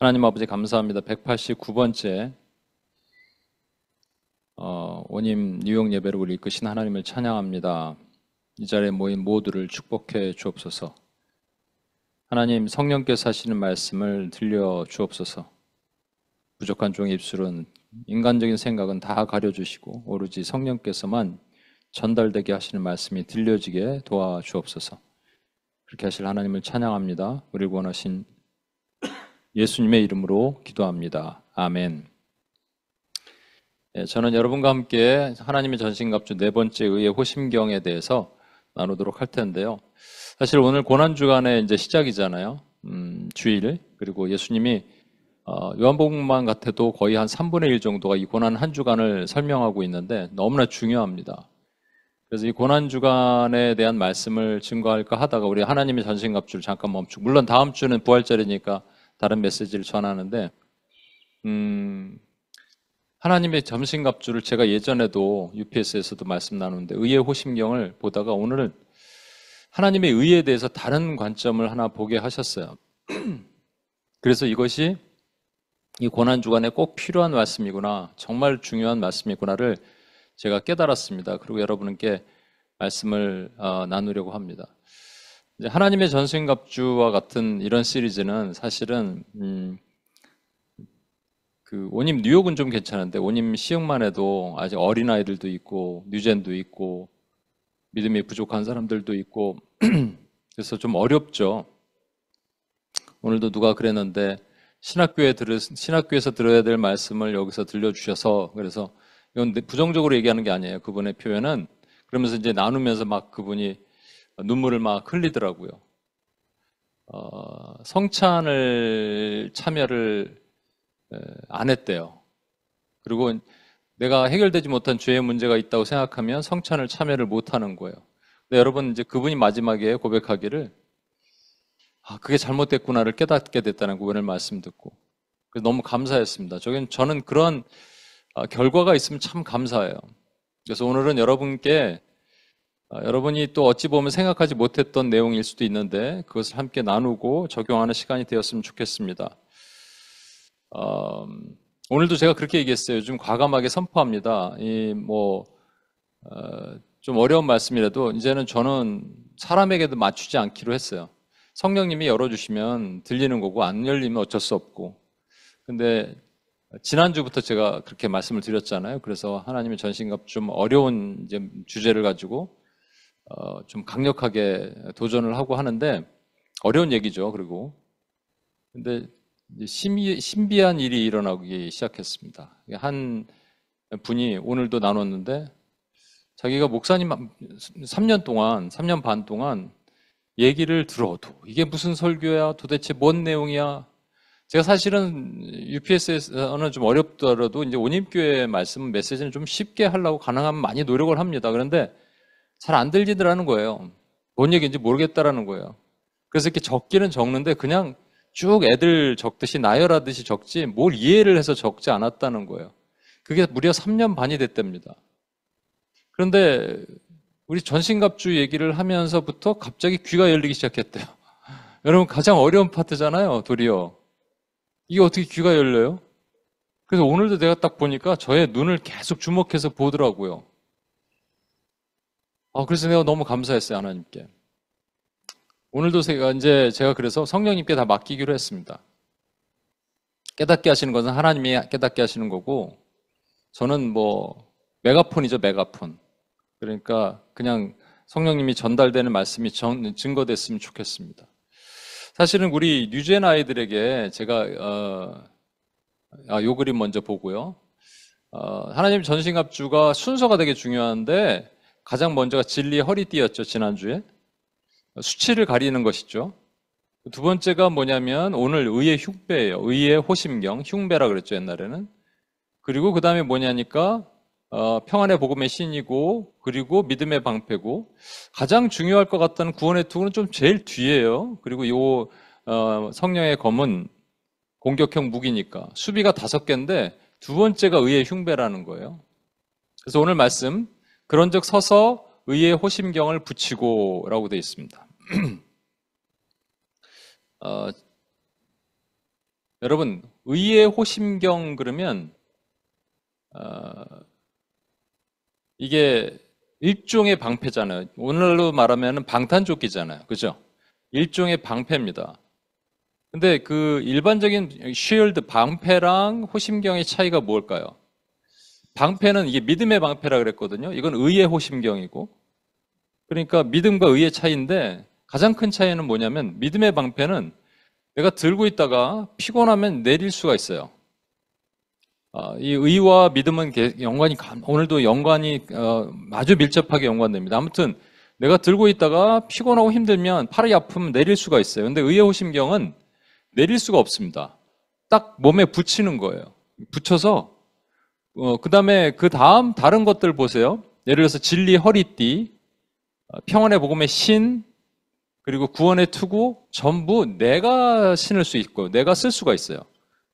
하나님 아버지 감사합니다. 189번째 원임 뉴욕 예배를 우리 이끄신 하나님을 찬양합니다. 이 자리에 모인 모두를 축복해 주옵소서. 하나님 성령께서 하시는 말씀을 들려 주옵소서. 부족한 종의 입술은 인간적인 생각은 다 가려주시고 오로지 성령께서만 전달되게 하시는 말씀이 들려지게 도와주옵소서. 그렇게 하실 하나님을 찬양합니다. 우리를 구원하신 예수님의 이름으로 기도합니다. 아멘. 저는 여러분과 함께 하나님의 전신갑주 네 번째 의의 호심경에 대해서 나누도록 할 텐데요. 사실 오늘 고난주간의 이제 시작이잖아요. 주일. 그리고 예수님이 요한복음만 같아도 거의 한 3분의 1 정도가 이 고난 한 주간을 설명하고 있는데 너무나 중요합니다. 그래서 이 고난주간에 대한 말씀을 증거할까 하다가 우리 하나님의 전신갑주를 잠깐 멈추고, 물론 다음 주는 부활절이니까 다른 메시지를 전하는데, 하나님의 전신갑주를 제가 예전에도 UPS에서도 말씀 나누는데 의의 호심경을 보다가 오늘은 하나님의 의에 대해서 다른 관점을 하나 보게 하셨어요. 그래서 이것이 이 고난주간에 꼭 필요한 말씀이구나, 정말 중요한 말씀이구나를 제가 깨달았습니다. 그리고 여러분께 말씀을 나누려고 합니다. 이제 하나님의 전신갑주와 같은 이런 시리즈는 사실은 그 원임 뉴욕은 좀 괜찮은데 원임 시흥만 해도 아직 어린아이들도 있고 뉴젠도 있고 믿음이 부족한 사람들도 있고 그래서 좀 어렵죠. 오늘도 누가 그랬는데 신학교에서 들어야 될 말씀을 여기서 들려주셔서, 그래서 이건 부정적으로 얘기하는 게 아니에요. 그분의 표현은. 그러면서 이제 나누면서 막 그분이 눈물을 막 흘리더라고요. 성찬을 참여를 안 했대요. 그리고 내가 해결되지 못한 죄의 문제가 있다고 생각하면 성찬을 참여를 못 하는 거예요. 근데 여러분, 이제 그분이 마지막에 고백하기를 그게 잘못됐구나를 깨닫게 됐다는 그분의 말씀 듣고, 그래서 너무 감사했습니다. 저는 그런 결과가 있으면 참 감사해요. 그래서 오늘은 여러분께 여러분이 또 어찌 보면 생각하지 못했던 내용일 수도 있는데 그것을 함께 나누고 적용하는 시간이 되었으면 좋겠습니다. 오늘도 제가 그렇게 얘기했어요. 요즘 과감하게 선포합니다. 좀 어려운 말씀이라도 이제는 저는 사람에게도 맞추지 않기로 했어요. 성령님이 열어주시면 들리는 거고 안 열리면 어쩔 수 없고. 근데 지난주부터 제가 그렇게 말씀을 드렸잖아요. 그래서 하나님의 전신갑 좀 어려운 이제 주제를 가지고 좀 강력하게 도전을 하고 하는데 어려운 얘기죠. 그리고 근데 신비한 일이 일어나기 시작했습니다. 한 분이 오늘도 나눴는데 자기가 목사님 3년 반 동안 얘기를 들어도 이게 무슨 설교야? 도대체 뭔 내용이야? 제가 사실은 UPS에서는 좀 어렵더라도 이제 온임교회 말씀 메시지는 좀 쉽게 하려고 가능하면 많이 노력을 합니다. 그런데 잘 안 들리더라는 거예요. 뭔 얘기인지 모르겠다라는 거예요. 그래서 이렇게 적기는 적는데 그냥 쭉 애들 적듯이 나열하듯이 적지 뭘 이해를 해서 적지 않았다는 거예요. 그게 무려 3년 반이 됐답니다. 그런데 우리 전신갑주 얘기를 하면서부터 갑자기 귀가 열리기 시작했대요. 여러분, 가장 어려운 파트잖아요, 도리어. 이게 어떻게 귀가 열려요? 그래서 오늘도 내가 딱 보니까 저의 눈을 계속 주목해서 보더라고요. 그래서 내가 너무 감사했어요, 하나님께. 오늘도 제가 그래서 성령님께 다 맡기기로 했습니다. 깨닫게 하시는 것은 하나님이 깨닫게 하시는 거고, 저는 메가폰이죠, 메가폰. 그러니까 그냥 성령님이 전달되는 말씀이 증거됐으면 좋겠습니다. 사실은 우리 뉴젠 아이들에게 제가 요 그림 먼저 보고요. 하나님 전신갑주가 순서가 되게 중요한데 가장 먼저가 진리의 허리띠였죠, 지난주에. 수치를 가리는 것이죠. 두 번째가 뭐냐면 오늘 의의 흉배예요. 의의 호심경, 흉배라 그랬죠, 옛날에는. 그리고 그 다음에 뭐냐니까 평안의 복음의 신이고, 그리고 믿음의 방패고, 가장 중요할 것 같다는 구원의 투구는 좀 제일 뒤에요. 그리고 성령의 검은 공격형 무기니까 수비가 5개인데 두 번째가 의의 흉배라는 거예요. 그래서 오늘 말씀, 그런즉 서서 의의 호심경을 붙이고라고 되어 있습니다. 여러분, 의의 호심경 그러면 이게 일종의 방패잖아요. 오늘로 말하면 방탄조끼잖아요. 그죠? 일종의 방패입니다. 근데 그 일반적인 쉴드, 방패랑 호심경의 차이가 뭘까요? 방패는 이게 믿음의 방패라 그랬거든요. 이건 의의 호심경이고. 그러니까 믿음과 의의 차이인데 가장 큰 차이는 뭐냐면 믿음의 방패는 내가 들고 있다가 피곤하면 내릴 수가 있어요. 이 의와 믿음은 오늘도 연관이 아주 밀접하게 연관됩니다. 아무튼 내가 들고 있다가 피곤하고 힘들면 팔이 아프면 내릴 수가 있어요. 근데 의의 호심경은 내릴 수가 없습니다. 딱 몸에 붙이는 거예요. 붙여서 그 다음 다른 것들 보세요. 예를 들어서 진리 허리띠, 평안의 복음의 신, 그리고 구원의 투구 전부 내가 신을 수 있고 내가 쓸 수가 있어요.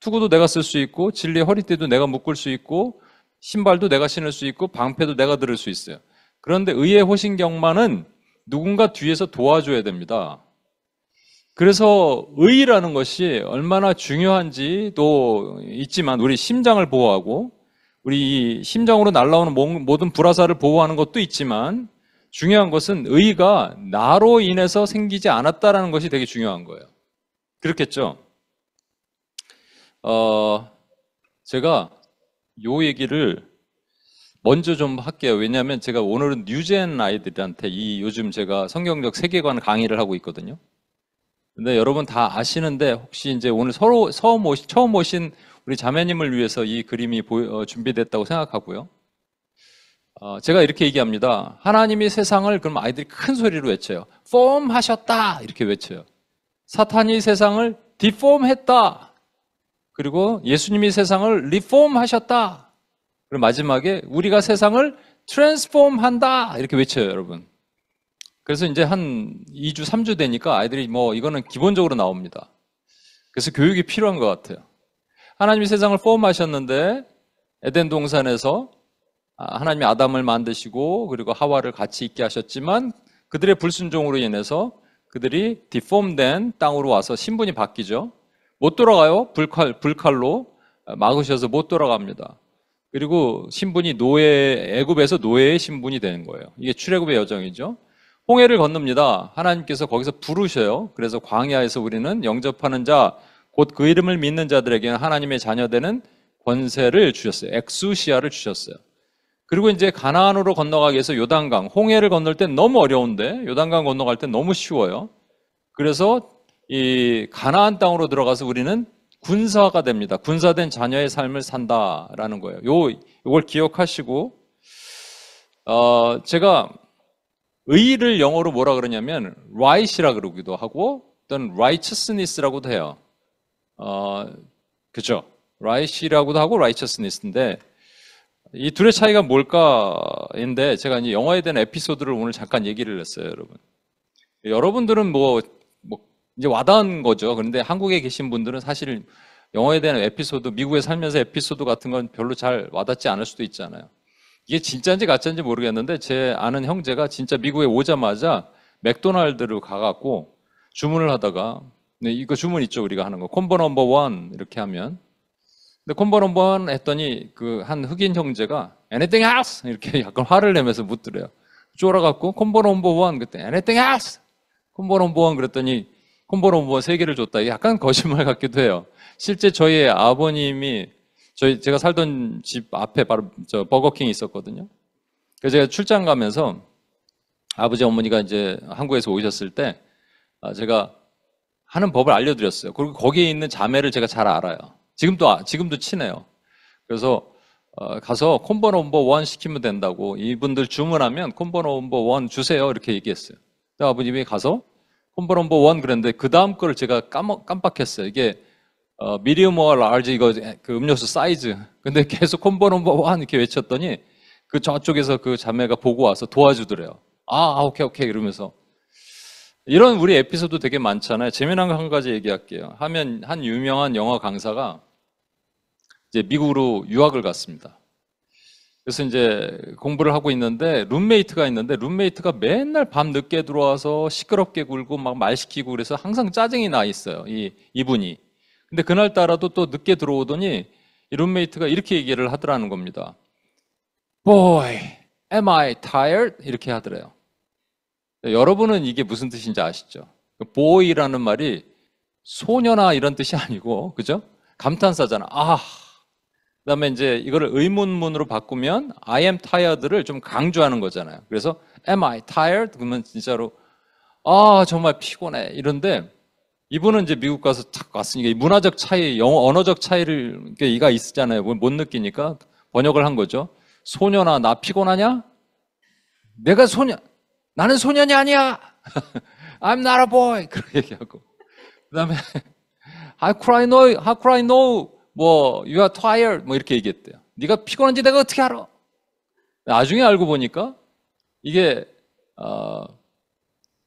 투구도 내가 쓸 수 있고 진리의 허리띠도 내가 묶을 수 있고 신발도 내가 신을 수 있고 방패도 내가 들을 수 있어요. 그런데 의의 호신경만은 누군가 뒤에서 도와줘야 됩니다. 그래서 의라는 것이 얼마나 중요한지도 있지만 우리 심장을 보호하고 우리 심장으로 날아오는 모든 불화살을 보호하는 것도 있지만 중요한 것은 의가 나로 인해서 생기지 않았다라는 것이 되게 중요한 거예요. 그렇겠죠? 제가 요 얘기를 먼저 좀 할게요. 왜냐하면 제가 오늘은 뉴젠 아이들한테 요즘 제가 성경적 세계관 강의를 하고 있거든요. 근데 여러분 다 아시는데 혹시 이제 오늘 처음 오신 우리 자매님을 위해서 이 그림이 준비됐다고 생각하고요. 제가 이렇게 얘기합니다. 하나님이 세상을, 그럼 아이들이 큰 소리로 외쳐요. 폼 하셨다! 이렇게 외쳐요. 사탄이 세상을 디폼 했다! 그리고 예수님이 세상을 리폼 하셨다! 그리고 마지막에 우리가 세상을 트랜스폼 한다! 이렇게 외쳐요, 여러분. 그래서 이제 한 2주, 3주 되니까 아이들이 이거는 기본적으로 나옵니다. 그래서 교육이 필요한 것 같아요. 하나님이 세상을 폼 하셨는데, 에덴 동산에서 하나님이 아담을 만드시고 그리고 하와를 같이 있게 하셨지만 그들의 불순종으로 인해서 그들이 디폼된 땅으로 와서 신분이 바뀌죠. 못 돌아가요. 불칼로 막으셔서 못 돌아갑니다. 그리고 신분이 애굽에서 노예의 신분이 되는 거예요. 이게 출애굽의 여정이죠. 홍해를 건넙니다. 하나님께서 거기서 부르셔요. 그래서 광야에서 우리는 영접하는 자, 곧 그 이름을 믿는 자들에게는 하나님의 자녀되는 권세를 주셨어요. 엑수시아를 주셨어요. 그리고 이제 가나안으로 건너가기 위해서 요단강, 홍해를 건널 땐 너무 어려운데 요단강 건너갈 땐 너무 쉬워요. 그래서 이 가나안 땅으로 들어가서 우리는 군사가 됩니다. 군사된 자녀의 삶을 산다라는 거예요. 요걸 기억하시고 제가 의를 영어로 뭐라 그러냐면 right이라 그러기도 하고 또는 righteousness라고도 해요. 그죠? right이라고도 하고 righteousness인데 이 둘의 차이가 뭘까인데 제가 이제 영어에 대한 에피소드를 오늘 잠깐 얘기를 했어요, 여러분. 여러분들은 이제 와닿은 거죠. 그런데 한국에 계신 분들은 사실 영어에 대한 에피소드, 미국에 살면서 에피소드 같은 건 별로 잘 와닿지 않을 수도 있잖아요. 이게 진짜인지 가짜인지 모르겠는데 제 아는 형제가 진짜 미국에 오자마자 맥도날드를 가갖고 주문을 하다가 이거 주문 있죠, 우리가 하는 거. 콤보 넘버 원 이렇게 하면 근데 콤보 넘버 원 했더니 그 한 흑인 형제가 anything else? 이렇게 약간 화를 내면서 묻더래요. 쫄아갖고 콤보 넘버 원 그때 anything else? 콤보 넘버 원 그랬더니 콤보 넘버 원 3개를 줬다. 약간 거짓말 같기도 해요. 실제 저희 아버님이 제가 살던 집 앞에 바로 버거킹이 있었거든요. 그래서 제가 출장 가면서 아버지 어머니가 이제 한국에서 오셨을 때 제가 하는 법을 알려드렸어요. 그리고 거기에 있는 자매를 제가 잘 알아요. 지금도 친해요. 그래서 가서 콤보 넘버 원 시키면 된다고 이분들 주문하면 콤보 넘버 원 주세요 이렇게 얘기했어요. 아버님이 가서 콤보 넘버 원 그랬는데 그 다음 거를 제가 깜빡했어요. 이게 미디엄 라지 이거 그 음료수 사이즈. 근데 계속 콤보 넘버 원 이렇게 외쳤더니 그 저쪽에서 그 자매가 보고 와서 도와주더래요. 오케이 이러면서. 이런 우리 에피소드 되게 많잖아요. 재미난 거 한 가지 얘기할게요. 한 유명한 영어 강사가 이제 미국으로 유학을 갔습니다. 그래서 이제 공부를 하고 있는데 룸메이트가 있는데 룸메이트가 맨날 밤 늦게 들어와서 시끄럽게 굴고 막 말 시키고 그래서 항상 짜증이 나 있어요. 이분이. 근데 그날따라도 또 늦게 들어오더니 이 룸메이트가 이렇게 얘기를 하더라는 겁니다. Boy, am I tired? 이렇게 하더래요. 여러분은 이게 무슨 뜻인지 아시죠? boy라는 말이 소녀나 이런 뜻이 아니고, 그죠? 감탄사잖아. 아. 그 다음에 이제 이거를 의문문으로 바꾸면 I am tired를 좀 강조하는 거잖아요. 그래서 am I tired? 그러면 진짜로 아, 정말 피곤해. 이런데 이분은 이제 미국 가서 탁 왔으니까 이 문화적 차이, 영어, 언어적 차이를 이가 있잖아요. 못 느끼니까 번역을 한 거죠. 소녀나 나 피곤하냐? 내가 소녀, 나는 소년이 아니야. I'm not a boy. 그렇게 얘기하고. 그 다음에 How could I know? 뭐 you are tired. 뭐 이렇게 얘기했대요. 네가 피곤한지 내가 어떻게 알아? 나중에 알고 보니까 이게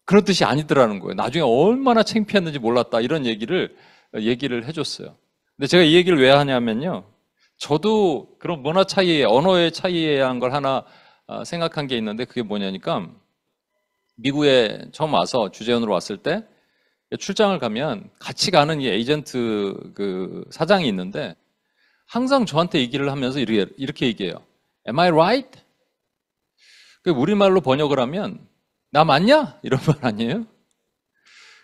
그런 뜻이 아니더라는 거예요. 나중에 얼마나 창피했는지 몰랐다. 이런 얘기를 해줬어요. 근데 제가 이 얘기를 왜 하냐면요. 저도 그런 문화 차이에, 언어의 차이에 대한 걸 하나 생각한 게 있는데 그게 뭐냐니까 미국에 처음 와서 주재원으로 왔을 때 출장을 가면 같이 가는 이 에이전트 그 사장이 있는데 항상 저한테 얘기를 하면서 이렇게 얘기해요. Am I right? 그 우리말로 번역을 하면 나 맞냐? 이런 말 아니에요?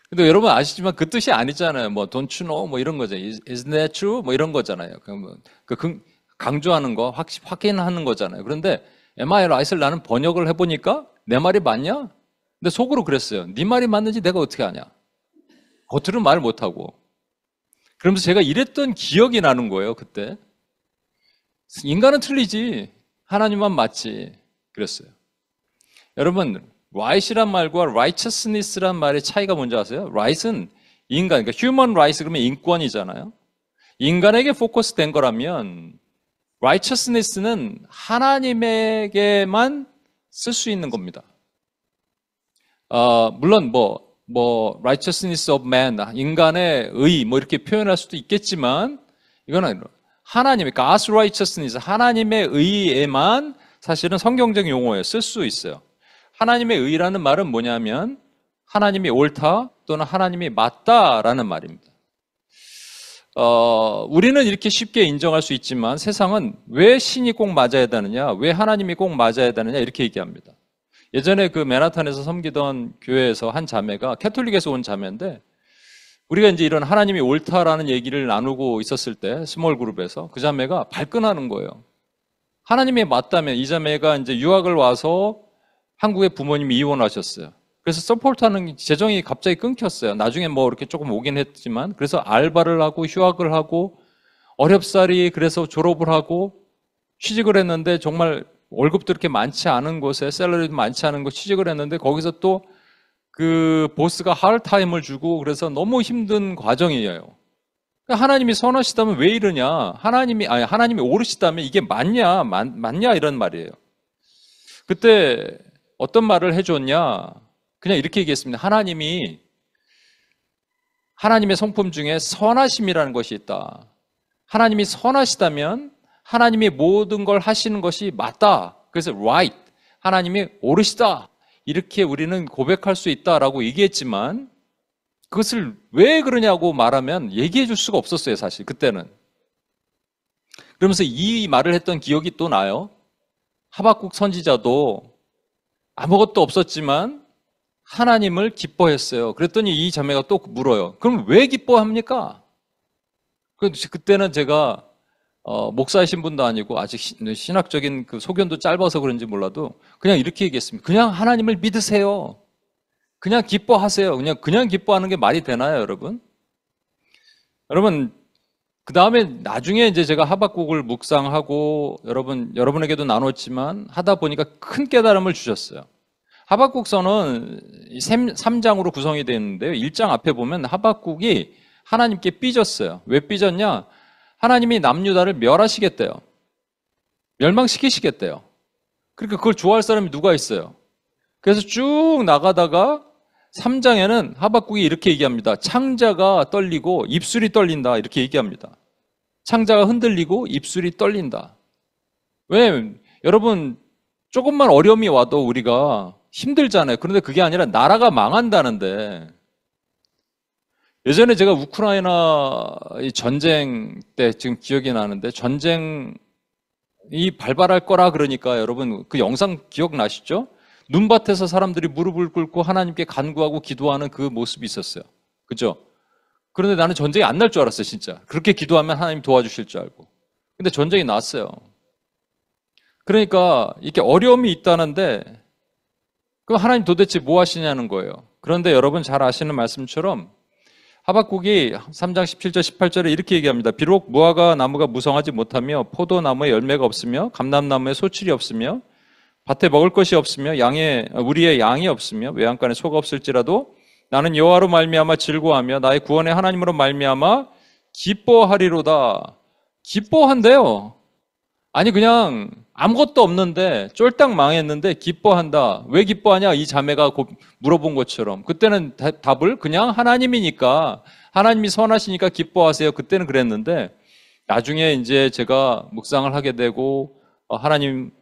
근데 여러분 아시지만 그 뜻이 아니잖아요. 뭐 don't you know? 뭐 이런 거죠. Isn't that true? 뭐 이런 거잖아요. 그 강조하는 거, 확인하는 거잖아요. 그런데 Am I right을 나는 번역을 해보니까 내 말이 맞냐? 근데 속으로 그랬어요. 네 말이 맞는지 내가 어떻게 아냐? 겉으로는 말 못하고. 그러면서 제가 이랬던 기억이 나는 거예요, 그때. 인간은 틀리지. 하나님만 맞지. 그랬어요. 여러분, right이란 말과 righteousness란 말의 차이가 뭔지 아세요? right은 인간, 그러니까 human rights 그러면 인권이잖아요. 인간에게 포커스된 거라면 righteousness는 하나님에게만 쓸 수 있는 겁니다. 물론 righteousness of man, 인간의 의, 뭐 이렇게 표현할 수도 있겠지만, 이거는 하나님의, God's righteousness, 하나님의 의에만 사실은 성경적 용어에 쓸 수 있어요. 하나님의 의라는 말은 뭐냐면, 하나님이 옳다 또는 하나님이 맞다라는 말입니다. 우리는 이렇게 쉽게 인정할 수 있지만 세상은 왜 신이 꼭 맞아야 되느냐, 왜 하나님이 꼭 맞아야 되느냐 이렇게 얘기합니다. 예전에 그 맨하탄에서 섬기던 교회에서 한 자매가 캐톨릭에서 온 자매인데 우리가 이제 이런 하나님이 옳다라는 얘기를 나누고 있었을 때 스몰 그룹에서 그 자매가 발끈하는 거예요. 하나님이 맞다면 이 자매가 이제 유학을 와서 한국에 부모님이 이혼하셨어요. 그래서 서포트하는 재정이 갑자기 끊겼어요. 나중에 뭐 이렇게 조금 오긴 했지만 그래서 알바를 하고 휴학을 하고 어렵사리 그래서 졸업을 하고 취직을 했는데 정말 월급도 이렇게 많지 않은 곳에 샐러리도 많지 않은 곳 취직을 했는데 거기서 또 그 보스가 하드타임을 주고 그래서 너무 힘든 과정이에요. 하나님이 선하시다면 왜 이러냐? 하나님이 옳으시다면 이게 맞냐 이런 말이에요. 그때 어떤 말을 해줬냐? 그냥 이렇게 얘기했습니다. 하나님의 성품 중에 선하심이라는 것이 있다. 하나님이 선하시다면 하나님이 모든 걸 하시는 것이 맞다. 그래서 right, 하나님이 옳으시다. 이렇게 우리는 고백할 수 있다라고 얘기했지만 그것을 왜 그러냐고 말하면 얘기해 줄 수가 없었어요, 사실 그때는. 그러면서 이 말을 했던 기억이 또 나요. 하박국 선지자도 아무것도 없었지만 하나님을 기뻐했어요. 그랬더니 이 자매가 또 물어요. 그럼 왜 기뻐합니까? 그때는 제가 목사이신 분도 아니고 아직 신학적인 그 소견도 짧아서 그런지 몰라도 그냥 이렇게 얘기했습니다. 그냥 하나님을 믿으세요. 그냥 기뻐하세요. 그냥 기뻐하는 게 말이 되나요, 여러분? 여러분, 그 다음에 나중에 이제 제가 하박국을 묵상하고 여러분에게도 나눴지만 하다 보니까 큰 깨달음을 주셨어요. 하박국서는 3장으로 구성이 되어 있는데요. 1장 앞에 보면 하박국이 하나님께 삐졌어요. 왜 삐졌냐? 하나님이 남유다를 멸하시겠대요. 멸망시키시겠대요. 그러니까 그걸 좋아할 사람이 누가 있어요? 그래서 쭉 나가다가 3장에는 하박국이 이렇게 얘기합니다. 창자가 떨리고 입술이 떨린다. 이렇게 얘기합니다. 창자가 흔들리고 입술이 떨린다. 왜? 여러분, 조금만 어려움이 와도 우리가 힘들잖아요. 그런데 그게 아니라 나라가 망한다는데 예전에 제가 우크라이나 이 전쟁 때 지금 기억이 나는데 전쟁이 발발할 거라 그러니까 여러분 그 영상 기억나시죠? 눈밭에서 사람들이 무릎을 꿇고 하나님께 간구하고 기도하는 그 모습이 있었어요. 그죠? 그런데 나는 전쟁이 안 날 줄 알았어요, 진짜. 그렇게 기도하면 하나님 도와주실 줄 알고. 근데 전쟁이 났어요. 그러니까 이렇게 어려움이 있다는데 그럼 하나님 도대체 뭐 하시냐는 거예요. 그런데 여러분 잘 아시는 말씀처럼 하박국이 3장 17절 18절에 이렇게 얘기합니다. 비록 무화과 나무가 무성하지 못하며 포도나무에 열매가 없으며 감람나무에 소출이 없으며 밭에 먹을 것이 없으며 우리의 양이 없으며 외양간에 소가 없을지라도 나는 여호와로 말미암아 즐거워하며 나의 구원의 하나님으로 말미암아 기뻐하리로다. 기뻐한대요. 아니 그냥 아무것도 없는데 쫄딱 망했는데 기뻐한다. 왜 기뻐하냐? 이 자매가 물어본 것처럼 그때는 답을 그냥 하나님이니까 하나님이 선하시니까 기뻐하세요. 그때는 그랬는데 나중에 이제 제가 묵상을 하게 되고 하나님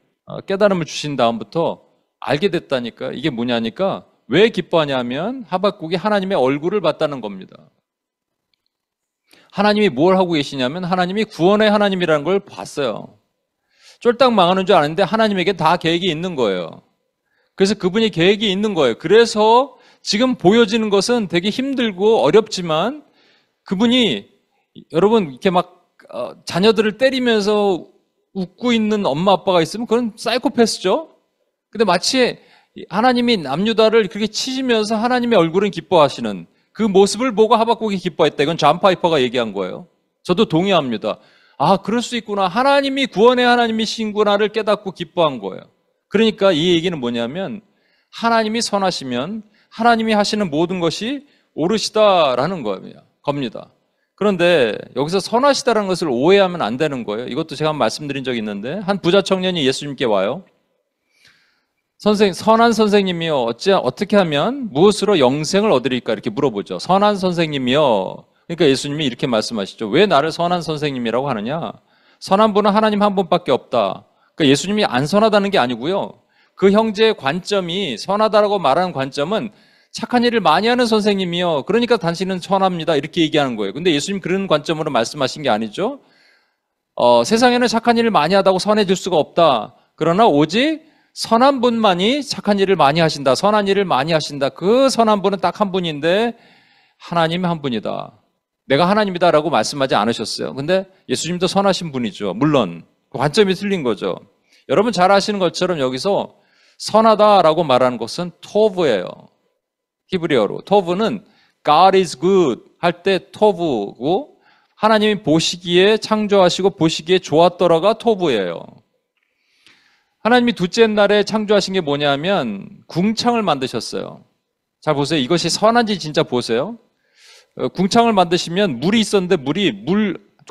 깨달음을 주신 다음부터 알게 됐다니까. 이게 뭐냐니까 왜 기뻐하냐면 하박국이 하나님의 얼굴을 봤다는 겁니다. 하나님이 뭘 하고 계시냐면 하나님이 구원의 하나님이라는 걸 봤어요. 쫄딱 망하는 줄 아는데 하나님에게 다 계획이 있는 거예요. 그래서 그분이 계획이 있는 거예요. 그래서 지금 보여지는 것은 되게 힘들고 어렵지만 그분이 여러분 이렇게 막 자녀들을 때리면서 웃고 있는 엄마 아빠가 있으면 그건 사이코패스죠. 근데 마치 하나님이 남유다를 그렇게 치시면서 하나님의 얼굴은 기뻐하시는 그 모습을 보고 하박국이 기뻐했다. 이건 존 파이퍼가 얘기한 거예요. 저도 동의합니다. 아, 그럴 수 있구나. 하나님이 구원의 하나님이신구나를 깨닫고 기뻐한 거예요. 그러니까 이 얘기는 뭐냐면 하나님이 선하시면 하나님이 하시는 모든 것이 옳으시다라는 겁니다. 그런데 여기서 선하시다라는 것을 오해하면 안 되는 거예요. 이것도 제가 말씀드린 적이 있는데 한 부자 청년이 예수님께 와요. 선한 선생님이요. 어떻게 하면 무엇으로 영생을 얻으릴까? 이렇게 물어보죠. 선한 선생님이요. 그러니까 예수님이 이렇게 말씀하시죠. 왜 나를 선한 선생님이라고 하느냐? 선한 분은 하나님 한 분밖에 없다. 그러니까 예수님이 안 선하다는 게 아니고요. 그 형제의 관점이 선하다라고 말하는 관점은 착한 일을 많이 하는 선생님이요. 그러니까 당신은 선합니다. 이렇게 얘기하는 거예요. 근데 예수님 그런 관점으로 말씀하신 게 아니죠. 세상에는 착한 일을 많이 하다고 선해질 수가 없다. 그러나 오직 선한 분만이 착한 일을 많이 하신다. 선한 일을 많이 하신다. 그 선한 분은 딱 한 분인데 하나님 한 분이다. 내가 하나님이다라고 말씀하지 않으셨어요. 근데 예수님도 선하신 분이죠. 물론 관점이 틀린 거죠. 여러분 잘 아시는 것처럼 여기서 선하다라고 말하는 것은 토브예요. 히브리어로. 토브는 God is good 할 때 토브고 하나님이 보시기에 창조하시고 보시기에 좋았더라가 토브예요. 하나님이 둘째 날에 창조하신 게 뭐냐면 궁창을 만드셨어요. 자 보세요. 이것이 선한지 진짜 보세요. 궁창을 만드시면 물이 있었는데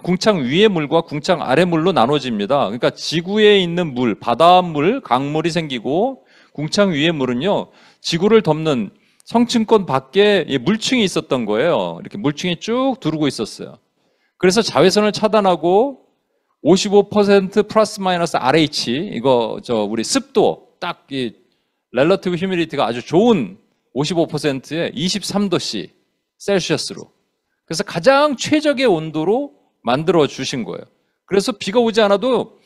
궁창 위의 물과 궁창 아래 물로 나눠집니다. 그러니까 지구에 있는 물, 바닷물, 강물이 생기고 궁창 위의 물은요. 지구를 덮는 성층권 밖에 물층이 있었던 거예요. 이렇게 물층이 쭉 두르고 있었어요. 그래서 자외선을 차단하고 55% 플러스 마이너스 RH 우리 습도 딱 이 렐러티브 휴미디티가 아주 좋은 55%에 23도씨 셀시어스로. 그래서 가장 최적의 온도로 만들어 주신 거예요. 그래서 비가 오지 않아도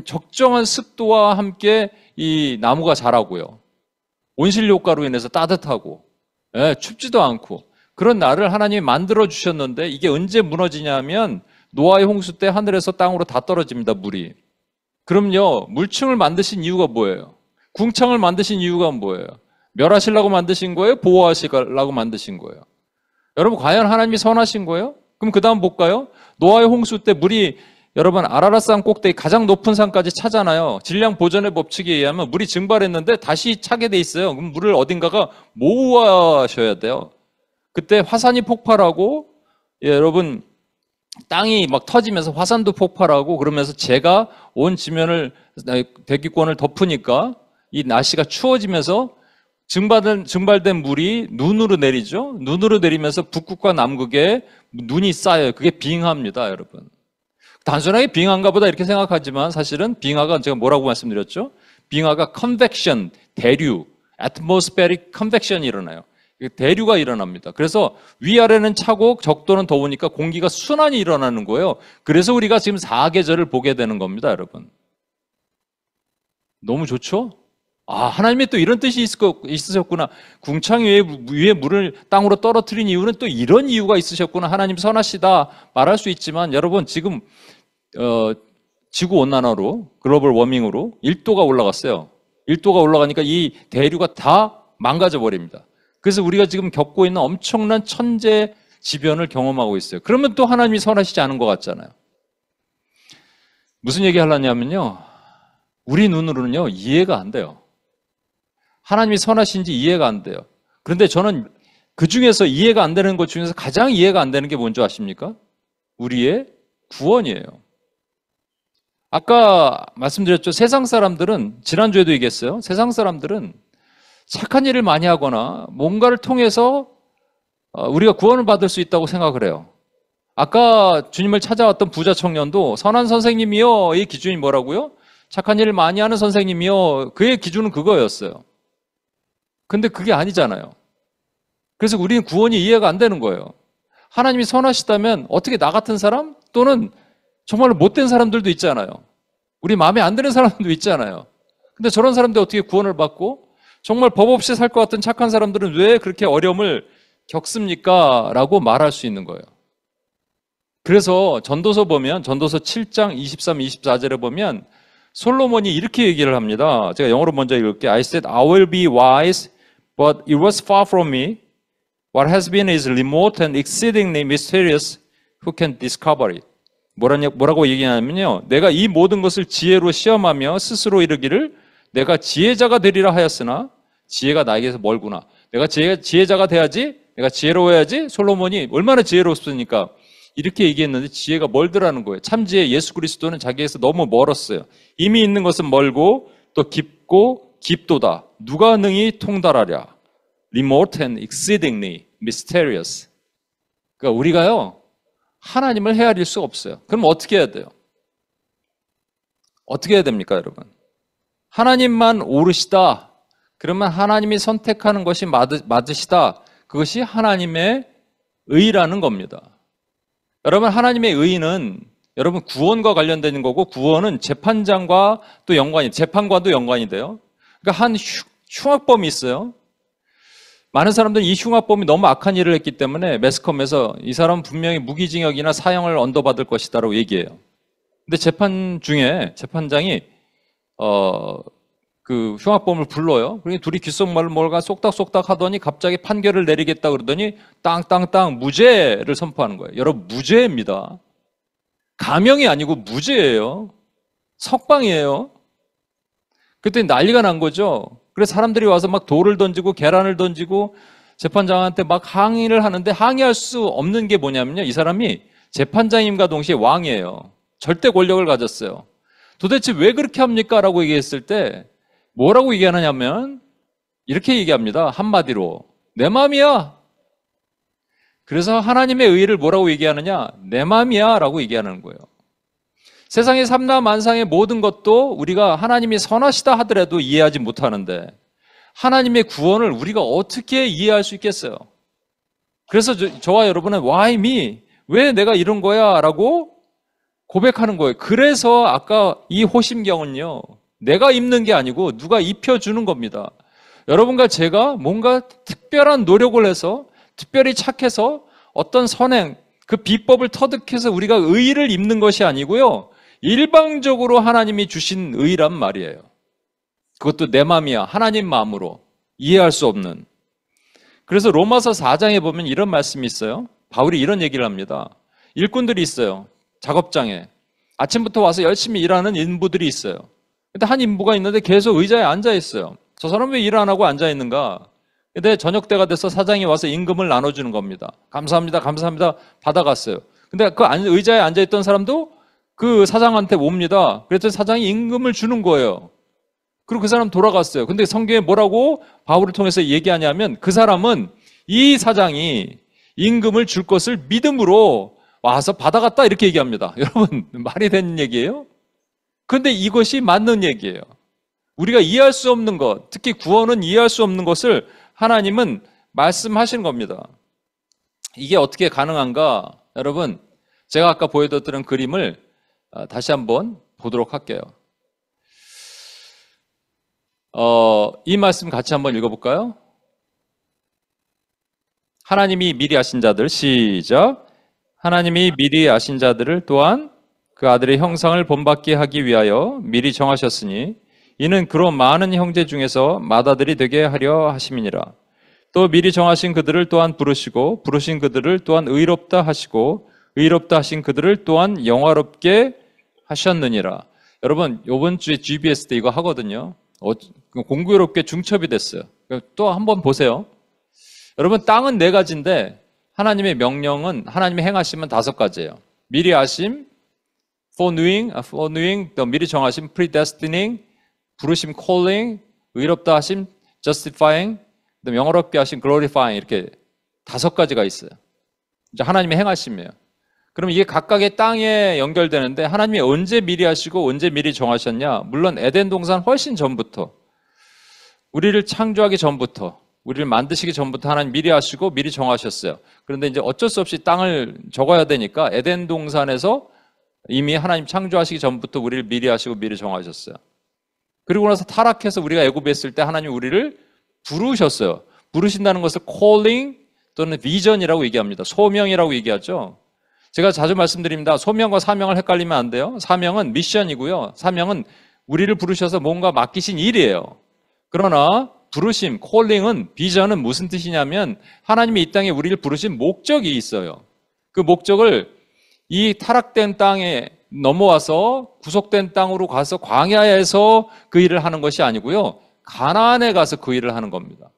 적정한 습도와 함께 이 나무가 자라고요. 온실 효과로 인해서 따뜻하고 춥지도 않고 그런 날을 하나님이 만들어 주셨는데 이게 언제 무너지냐면 노아의 홍수 때 하늘에서 땅으로 다 떨어집니다. 물이. 그럼요. 물층을 만드신 이유가 뭐예요? 궁창을 만드신 이유가 뭐예요? 멸하시려고 만드신 거예요? 보호하시려고 만드신 거예요? 여러분 과연 하나님이 선하신 거예요? 그럼 그 다음 볼까요? 노아의 홍수 때 물이 여러분 아라랏산 꼭대기 가장 높은 산까지 차잖아요. 질량 보존의 법칙에 의하면 물이 증발했는데 다시 차게 돼 있어요. 그럼 물을 어딘가가 모으셔야 돼요. 그때 화산이 폭발하고 여러분 땅이 막 터지면서 화산도 폭발하고 그러면서 재가 온 지면을 대기권을 덮으니까 이 날씨가 추워지면서 증발된 물이 눈으로 내리죠. 눈으로 내리면서 북극과 남극에 눈이 쌓여요. 그게 빙하입니다, 여러분. 단순하게 빙하인가 보다 이렇게 생각하지만 사실은 빙하가 제가 뭐라고 말씀드렸죠? 빙하가 컨벡션, 대류, atmospheric convection이 일어나요. 대류가 일어납니다. 그래서 위아래는 차고 적도는 더우니까 공기가 순환이 일어나는 거예요. 그래서 우리가 지금 사계절을 보게 되는 겁니다, 여러분. 너무 좋죠? 아, 하나님이 또 이런 뜻이 있으셨구나. 궁창 위에 물을 땅으로 떨어뜨린 이유는 또 이런 이유가 있으셨구나. 하나님 선하시다 말할 수 있지만 여러분 지금 지구온난화로 글로벌 워밍으로 1도가 올라갔어요. 1도가 올라가니까 이 대류가 다 망가져 버립니다. 그래서 우리가 지금 겪고 있는 엄청난 천재지변을 경험하고 있어요. 그러면 또 하나님이 선하시지 않은 것 같잖아요. 무슨 얘기 하려냐면요. 우리 눈으로는요, 이해가 안 돼요. 하나님이 선하신지 이해가 안 돼요. 그런데 저는 그 중에서 이해가 안 되는 것 중에서 가장 이해가 안 되는 게 뭔지 아십니까? 우리의 구원이에요. 아까 말씀드렸죠. 세상 사람들은, 지난주에도 얘기했어요. 세상 사람들은 착한 일을 많이 하거나 뭔가를 통해서 우리가 구원을 받을 수 있다고 생각을 해요. 아까 주님을 찾아왔던 부자 청년도 선한 선생님이요. 이 기준이 뭐라고요? 착한 일을 많이 하는 선생님이요. 그의 기준은 그거였어요. 근데 그게 아니잖아요. 그래서 우리는 구원이 이해가 안 되는 거예요. 하나님이 선하시다면 어떻게 나 같은 사람 또는 정말로 못된 사람들도 있잖아요. 우리 마음에 안 드는 사람들도 있잖아요. 근데 저런 사람들 어떻게 구원을 받고 정말 법 없이 살 것 같은 착한 사람들은 왜 그렇게 어려움을 겪습니까? 라고 말할 수 있는 거예요. 그래서 전도서 보면 전도서 7장 23, 24절에 보면 솔로몬이 이렇게 얘기를 합니다. 제가 영어로 먼저 읽을게요. I said, I will be wise, but it was far from me. What has been is remote and exceedingly mysterious. Who can discover it? 뭐라고 얘기하냐면요. 내가 이 모든 것을 지혜로 시험하며 스스로 이르기를 내가 지혜자가 되리라 하였으나 지혜가 나에게서 멀구나. 내가 지혜자가 돼야지, 내가 지혜로워야지. 솔로몬이 얼마나 지혜로웠으니까 이렇게 얘기했는데 지혜가 멀더라는 거예요. 참 지혜 예수 그리스도는 자기에서 너무 멀었어요. 이미 있는 것은 멀고 또 깊고 깊도다. 누가 능히 통달하랴. Remote and exceedingly mysterious. 그러니까 우리가요 하나님을 헤아릴 수가 없어요. 그럼 어떻게 해야 돼요? 어떻게 해야 됩니까, 여러분? 하나님만 옳으시다. 그러면 하나님이 선택하는 것이 맞으시다. 그것이 하나님의 의라는 겁니다. 여러분, 하나님의 의는 여러분 구원과 관련되는 거고 구원은 재판장과 또 재판관도 연관이 돼요. 그러니까 한 흉악범이 있어요. 많은 사람들은 이 흉악범이 너무 악한 일을 했기 때문에 매스컴에서 이 사람은 분명히 무기징역이나 사형을 언도받을 것이다라고 얘기해요. 근데 재판 중에 재판장이 그 흉악범을 불러요. 그러니 둘이 귓속말을 뭘가 쏙닥쏙닥 하더니 갑자기 판결을 내리겠다 그러더니 땅땅땅 무죄를 선포하는 거예요. 여러분 무죄입니다. 감형이 아니고 무죄예요. 석방이에요. 그때 난리가 난 거죠. 그래서 사람들이 와서 막 돌을 던지고 계란을 던지고 재판장한테 막 항의를 하는데 항의할 수 없는 게 뭐냐면요. 이 사람이 재판장임과 동시에 왕이에요. 절대 권력을 가졌어요. 도대체 왜 그렇게 합니까? 라고 얘기했을 때 뭐라고 얘기하느냐면 이렇게 얘기합니다. 한마디로 내 마음이야. 그래서 하나님의 의의를 뭐라고 얘기하느냐? 내 마음이야 라고 얘기하는 거예요. 세상의 삼라만상의 모든 것도 우리가 하나님이 선하시다 하더라도 이해하지 못하는데 하나님의 구원을 우리가 어떻게 이해할 수 있겠어요? 그래서 저와 여러분은 Why me? 왜 내가 이런 거야? 라고 고백하는 거예요. 그래서 아까 이 호심경은요. 내가 입는 게 아니고 누가 입혀주는 겁니다. 여러분과 제가 뭔가 특별한 노력을 해서 특별히 착해서 어떤 선행, 그 비법을 터득해서 우리가 의의를 입는 것이 아니고요. 일방적으로 하나님이 주신 의의란 말이에요. 그것도 내 마음이야. 하나님 마음으로 이해할 수 없는. 그래서 로마서 4장에 보면 이런 말씀이 있어요. 바울이 이런 얘기를 합니다. 일꾼들이 있어요. 작업장에. 아침부터 와서 열심히 일하는 인부들이 있어요. 근데 한 인부가 있는데 계속 의자에 앉아 있어요. 저 사람 왜 일 안 하고 앉아 있는가? 근데 저녁 때가 돼서 사장이 와서 임금을 나눠주는 겁니다. 감사합니다. 감사합니다. 받아갔어요. 근데 그 의자에 앉아 있던 사람도 그 사장한테 옵니다. 그랬더니 사장이 임금을 주는 거예요. 그리고 그 사람 돌아갔어요. 근데 성경에 뭐라고 바울을 통해서 얘기하냐면 그 사람은 이 사장이 임금을 줄 것을 믿음으로 와서 받아갔다 이렇게 얘기합니다. 여러분 말이 되는 얘기예요? 그런데 이것이 맞는 얘기예요. 우리가 이해할 수 없는 것, 특히 구원은 이해할 수 없는 것을 하나님은 말씀하신 겁니다. 이게 어떻게 가능한가? 여러분, 제가 아까 보여드렸던 그림을 다시 한번 보도록 할게요. 이 말씀 같이 한번 읽어볼까요? 하나님이 미리 아신 자들, 시작. 하나님이 미리 아신 자들을 또한 그 아들의 형상을 본받게 하기 위하여 미리 정하셨으니 이는 그로 많은 형제 중에서 맏아들이 되게 하려 하심이니라. 또 미리 정하신 그들을 또한 부르시고 부르신 그들을 또한 의롭다 하시고 의롭다 하신 그들을 또한 영화롭게 하셨느니라. 여러분, 이번 주에 GBS 때 이거 하거든요. 공교롭게 중첩이 됐어요. 또 한번 보세요. 여러분, 땅은 4가지인데 하나님의 명령은, 하나님의 행하심은 5가지예요. 미리 아심, foreknowing, 또 미리 정하심, predestining, 부르심, calling, 의롭다 하심, justifying, 그다음에 영어롭게 하심, glorifying, 이렇게 5가지가 있어요. 이제 하나님의 행하심이에요. 그럼 이게 각각의 땅에 연결되는데 하나님이 언제 미리 하시고 언제 미리 정하셨냐? 물론 에덴 동산 훨씬 전부터, 우리를 창조하기 전부터, 우리를 만드시기 전부터 하나님 미리 하시고 미리 정하셨어요. 그런데 이제 어쩔 수 없이 땅을 적어야 되니까 에덴 동산에서 이미 하나님 창조하시기 전부터 우리를 미리 하시고 미리 정하셨어요. 그리고 나서 타락해서 우리가 애굽에 있을 때 하나님 우리를 부르셨어요. 부르신다는 것을 calling 또는 vision이라고 얘기합니다. 소명이라고 얘기하죠. 제가 자주 말씀드립니다. 소명과 사명을 헷갈리면 안 돼요. 사명은 미션이고요. 사명은 우리를 부르셔서 뭔가 맡기신 일이에요. 그러나 부르심, calling은, 비전은 무슨 뜻이냐면 하나님이 이 땅에 우리를 부르신 목적이 있어요. 그 목적을 이 타락된 땅에 넘어와서 구속된 땅으로 가서 광야에서 그 일을 하는 것이 아니고요. 가나안에 가서 그 일을 하는 겁니다.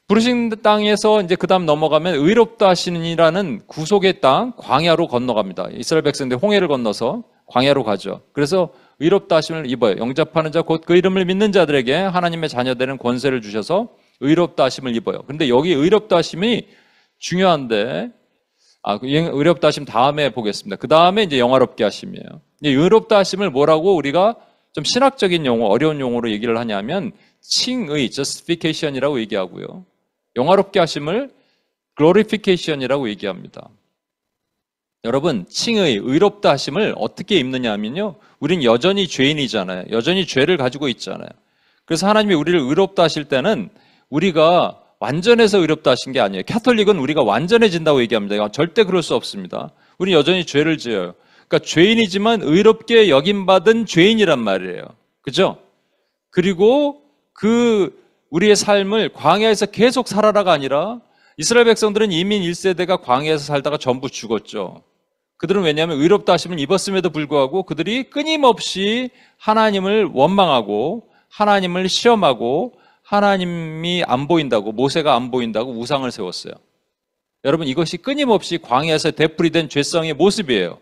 부르신 땅에서 이제 그 다음 넘어가면 의롭다 하시니라는 구속의 땅, 광야로 건너갑니다. 이스라엘 백성들이 홍해를 건너서 광야로 가죠. 그래서 의롭다 하심을 입어요. 영접하는 자, 곧 그 이름을 믿는 자들에게 하나님의 자녀되는 권세를 주셔서 의롭다 하심을 입어요. 근데 여기 의롭다 하심이 중요한데, 의롭다 하심 다음에 보겠습니다. 그 다음에 이제 영화롭게 하심이에요. 이 의롭다 하심을 뭐라고 우리가 좀 신학적인 용어, 어려운 용어로 얘기를 하냐면 칭의, justification이라고 얘기하고요. 영화롭게 하심을 glorification이라고 얘기합니다. 여러분, 칭의, 의롭다 하심을 어떻게 입느냐 하면요. 우린 여전히 죄인이잖아요. 여전히 죄를 가지고 있잖아요. 그래서 하나님이 우리를 의롭다 하실 때는 우리가 완전해서 의롭다 하신 게 아니에요. 캐톨릭은 우리가 완전해진다고 얘기합니다. 절대 그럴 수 없습니다. 우리 여전히 죄를 지어요. 그러니까 죄인이지만 의롭게 여김받은 죄인이란 말이에요. 그죠? 그리고 우리의 삶을 광야에서 계속 살아라가 아니라 이스라엘 백성들은 이민 1세대가 광야에서 살다가 전부 죽었죠. 그들은 왜냐하면 의롭다 하심을 입었음에도 불구하고 그들이 끊임없이 하나님을 원망하고 하나님을 시험하고 하나님이 안 보인다고, 모세가 안 보인다고 우상을 세웠어요. 여러분, 이것이 끊임없이 광야에서 되풀이된 죄성의 모습이에요.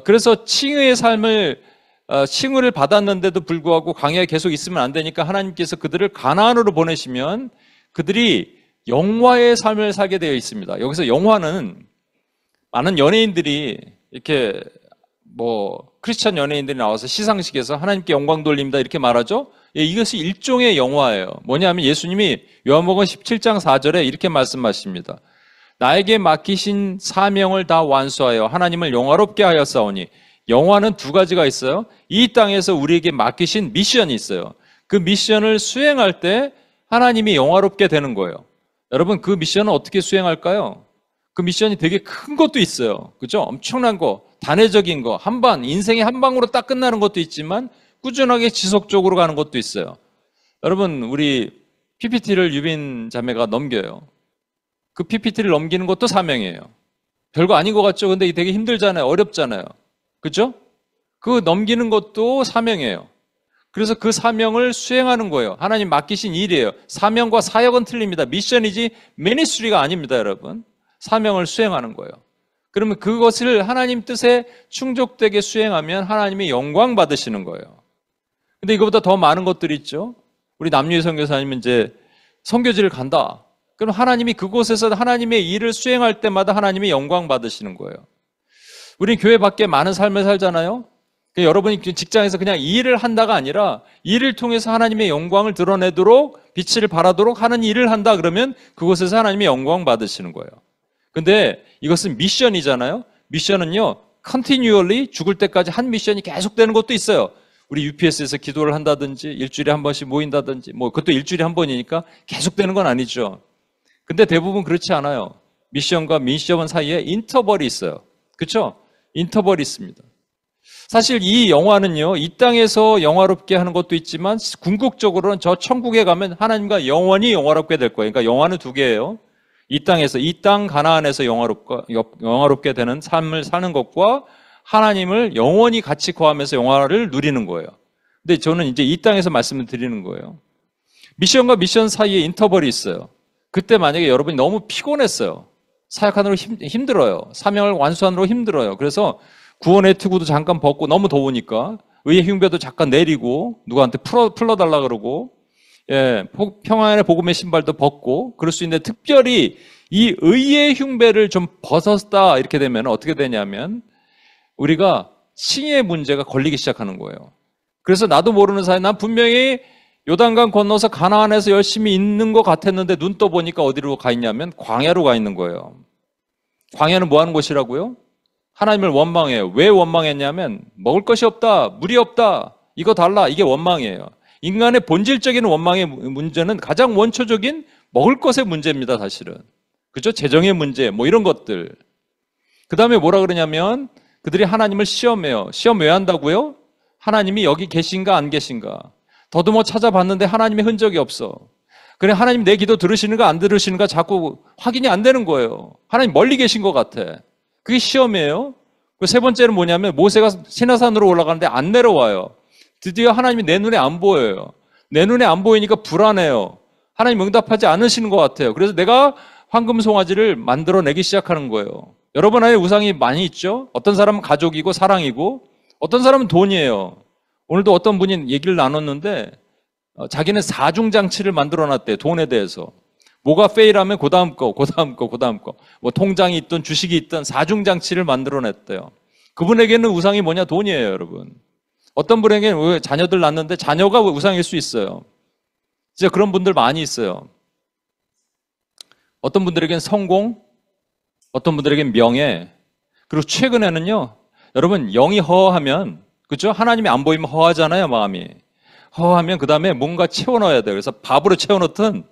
그래서 칭의의 삶을 칭의를 받았는데도 불구하고 광야에 계속 있으면 안 되니까 하나님께서 그들을 가나안으로 보내시면 그들이 영화의 삶을 살게 되어 있습니다. 여기서 영화는 많은 연예인들이 이렇게 크리스찬 연예인들이 나와서 시상식에서 하나님께 영광 돌립니다 이렇게 말하죠. 예, 이것이 일종의 영화예요. 뭐냐면 예수님이 요한복음 17장 4절에 이렇게 말씀하십니다. 나에게 맡기신 사명을 다 완수하여 하나님을 영화롭게 하였사오니. 영화는 2가지가 있어요. 이 땅에서 우리에게 맡기신 미션이 있어요. 그 미션을 수행할 때 하나님이 영화롭게 되는 거예요. 여러분, 그 미션은 어떻게 수행할까요? 그 미션이 되게 큰 것도 있어요. 그죠? 엄청난 거, 단회적인 거, 인생의 한 방으로 딱 끝나는 것도 있지만 꾸준하게 지속적으로 가는 것도 있어요. 여러분, 우리 PPT를 유빈 자매가 넘겨요. 그 PPT를 넘기는 것도 사명이에요. 별거 아닌 것 같죠? 근데 되게 힘들잖아요. 어렵잖아요. 그죠? 그 넘기는 것도 사명이에요. 그래서 그 사명을 수행하는 거예요. 하나님 맡기신 일이에요. 사명과 사역은 틀립니다. 미션이지 미니스트리가 아닙니다, 여러분. 사명을 수행하는 거예요. 그러면 그것을 하나님 뜻에 충족되게 수행하면 하나님이 영광 받으시는 거예요. 근데 이거보다 더 많은 것들이 있죠. 우리 남유희 선교사님은 이제 선교지를 간다. 그럼 하나님이 그곳에서 하나님의 일을 수행할 때마다 하나님이 영광 받으시는 거예요. 우리 교회 밖에 많은 삶을 살잖아요. 그러니까 여러분이 직장에서 그냥 일을 한다가 아니라 일을 통해서 하나님의 영광을 드러내도록 빛을 발하도록 하는 일을 한다 그러면 그곳에서 하나님의 영광 받으시는 거예요. 근데 이것은 미션이잖아요. 미션은요, continually 죽을 때까지 한 미션이 계속되는 것도 있어요. 우리 UPS에서 기도를 한다든지 일주일에 한 번씩 모인다든지 뭐 그것도 일주일에 한 번이니까 계속되는 건 아니죠. 근데 대부분 그렇지 않아요. 미션과 미션 사이에 인터벌이 있어요. 그렇죠? 인터벌이 있습니다. 사실 이 영화는요, 이 땅에서 영화롭게 하는 것도 있지만 궁극적으로는 저 천국에 가면 하나님과 영원히 영화롭게 될 거예요. 그러니까 영화는 두 개예요. 이 땅에서, 이 땅 가나안에서 영화롭게 되는 삶을 사는 것과 하나님을 영원히 같이 거하면서 영화를 누리는 거예요. 근데 저는 이제 이 땅에서 말씀을 드리는 거예요. 미션과 미션 사이에 인터벌이 있어요. 그때 만약에 여러분이 너무 피곤했어요. 사역하느라 힘들어요. 사명을 완수하느라 힘들어요. 그래서 구원의 투구도 잠깐 벗고 너무 더우니까 의의 흉배도 잠깐 내리고 누구한테 풀러달라 그러고 평안의 복음의 신발도 벗고 그럴 수 있는데 특별히 이 의의 흉배를 좀 벗었다 이렇게 되면 어떻게 되냐면 우리가 칭의의 문제가 걸리기 시작하는 거예요. 그래서 나도 모르는 사이에 난 분명히 요단강 건너서 가나안에서 열심히 있는 것 같았는데 눈 떠보니까 어디로 가 있냐면 광야로 가 있는 거예요. 광야는 뭐 하는 곳이라고요? 하나님을 원망해요. 왜 원망했냐면 먹을 것이 없다, 물이 없다, 이거 달라, 이게 원망이에요. 인간의 본질적인 원망의 문제는 가장 원초적인 먹을 것의 문제입니다, 사실은. 그죠? 재정의 문제, 뭐 이런 것들. 그 다음에 뭐라 그러냐면 그들이 하나님을 시험해요. 시험 왜 한다고요? 하나님이 여기 계신가 안 계신가. 더듬어 찾아봤는데 하나님의 흔적이 없어. 그래, 하나님 내 기도 들으시는가 안 들으시는가 자꾸 확인이 안 되는 거예요. 하나님 멀리 계신 것 같아. 그게 시험이에요. 세 번째는 뭐냐면 모세가 시내산으로 올라가는데 안 내려와요. 드디어 하나님이 내 눈에 안 보여요. 내 눈에 안 보이니까 불안해요. 하나님 응답하지 않으시는 것 같아요. 그래서 내가 황금 송아지를 만들어내기 시작하는 거예요. 여러분 안에 우상이 많이 있죠? 어떤 사람은 가족이고 사랑이고 어떤 사람은 돈이에요. 오늘도 어떤 분이 얘기를 나눴는데 자기는 사중장치를 만들어놨대요. 돈에 대해서. 뭐가 페일하면 그 다음 거, 그 다음 거, 그 다음 거. 뭐 통장이 있든 주식이 있든 사중장치를 만들어냈대요. 그분에게는 우상이 뭐냐? 돈이에요, 여러분. 어떤 분에게는 자녀들 낳는데 자녀가 우상일 수 있어요. 진짜 그런 분들 많이 있어요. 어떤 분들에게는 성공, 어떤 분들에게는 명예, 그리고 최근에는요, 여러분 영이 허하면, 그렇죠? 하나님이 안 보이면 허하잖아요, 마음이. 허하면 그 다음에 뭔가 채워넣어야 돼요. 그래서 밥으로 채워넣든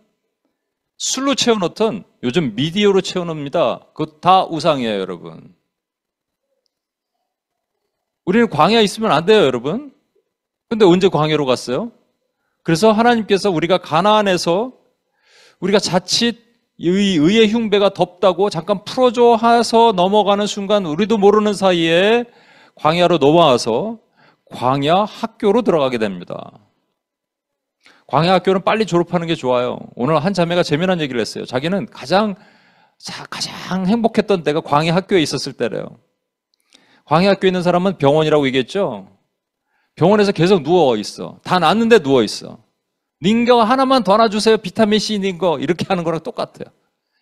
술로 채워넣든 요즘 미디어로 채워넣습니다. 그거 다 우상이에요, 여러분. 우리는 광야에 있으면 안 돼요, 여러분. 근데 언제 광야로 갔어요? 그래서 하나님께서 우리가 가나안에서 우리가 자칫 의의 흉배가 덥다고 잠깐 풀어줘 해서 넘어가는 순간 우리도 모르는 사이에 광야로 넘어와서 광야 학교로 들어가게 됩니다. 광야 학교는 빨리 졸업하는 게 좋아요. 오늘 한 자매가 재미난 얘기를 했어요. 자기는 가장 행복했던 때가 광야 학교에 있었을 때래요. 광야 학교에 있는 사람은 병원이라고 얘기했죠. 병원에서 계속 누워 있어. 다 낫는데 누워 있어. 닌거 하나만 더 놔주세요. 비타민C 닌거 이렇게 하는 거랑 똑같아요.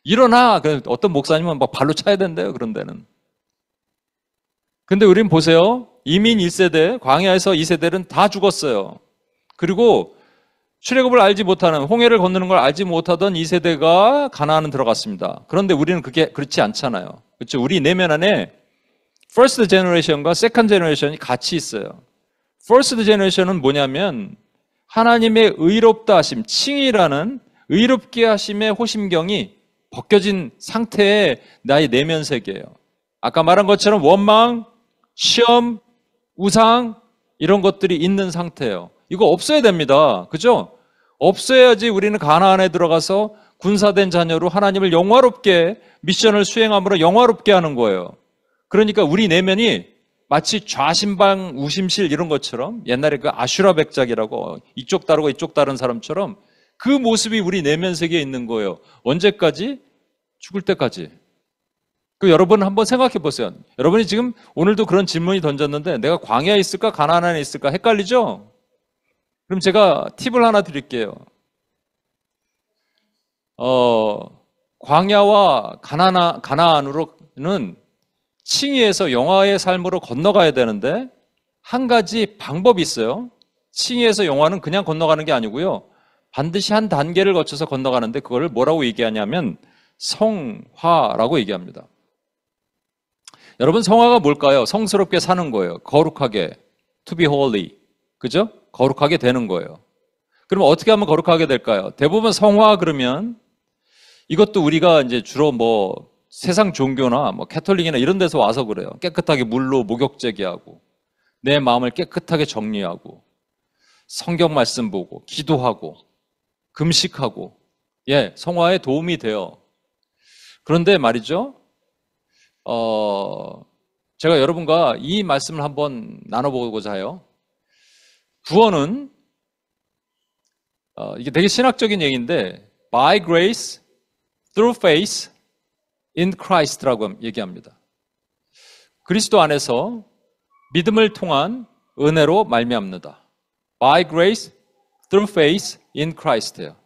일어나. 어떤 목사님은 막 발로 차야 된대요. 그런 데는. 근데 우린 보세요. 이민 1세대, 광야에서 2세대는 다 죽었어요. 그리고 출애굽을 알지 못하는, 홍해를 건너는 걸 알지 못하던 2세대가 가나안은 들어갔습니다. 그런데 우리는 그게 그렇지 않잖아요. 그렇죠? 우리 내면 안에 First Generation과 Second Generation이 같이 있어요. First Generation은 뭐냐면 하나님의 의롭다 하심, 칭의라는 의롭게 하심의 호심경이 벗겨진 상태의 나의 내면 세계예요. 아까 말한 것처럼 원망, 시험, 우상 이런 것들이 있는 상태예요. 이거 없어야 됩니다. 그죠? 없어야지 우리는 가나안에 들어가서 군사된 자녀로 하나님을 영화롭게 미션을 수행함으로 영화롭게 하는 거예요. 그러니까 우리 내면이 마치 좌심방 우심실 이런 것처럼 옛날에 그 아슈라 백작이라고 이쪽 다르고 이쪽 다른 사람처럼 그 모습이 우리 내면 세계에 있는 거예요. 언제까지? 죽을 때까지. 그 여러분 한번 생각해 보세요. 여러분이 지금 오늘도 그런 질문이 던졌는데 내가 광야에 있을까 가나안에 있을까 헷갈리죠? 그럼 제가 팁을 하나 드릴게요. 광야와 가나안으로는 칭의에서 영화의 삶으로 건너가야 되는데 한 가지 방법이 있어요. 칭의에서 영화는 그냥 건너가는 게 아니고요. 반드시 한 단계를 거쳐서 건너가는데 그걸 뭐라고 얘기하냐면 성화라고 얘기합니다. 여러분, 성화가 뭘까요? 성스럽게 사는 거예요. 거룩하게. To be holy. 그죠? 거룩하게 되는 거예요. 그럼 어떻게 하면 거룩하게 될까요? 대부분 성화 그러면 이것도 우리가 이제 주로 뭐 세상 종교나 뭐 캐톨릭이나 이런 데서 와서 그래요. 깨끗하게 물로 목욕 제기하고 내 마음을 깨끗하게 정리하고 성경 말씀 보고 기도하고 금식하고 성화에 도움이 돼요. 그런데 말이죠. 제가 여러분과 이 말씀을 한번 나눠보고자 해요. 구원은 이게 되게 신학적인 얘기인데 by grace through faith in Christ라고 얘기합니다. 그리스도 안에서 믿음을 통한 은혜로 말미암는다. By grace through faith in Christ예요.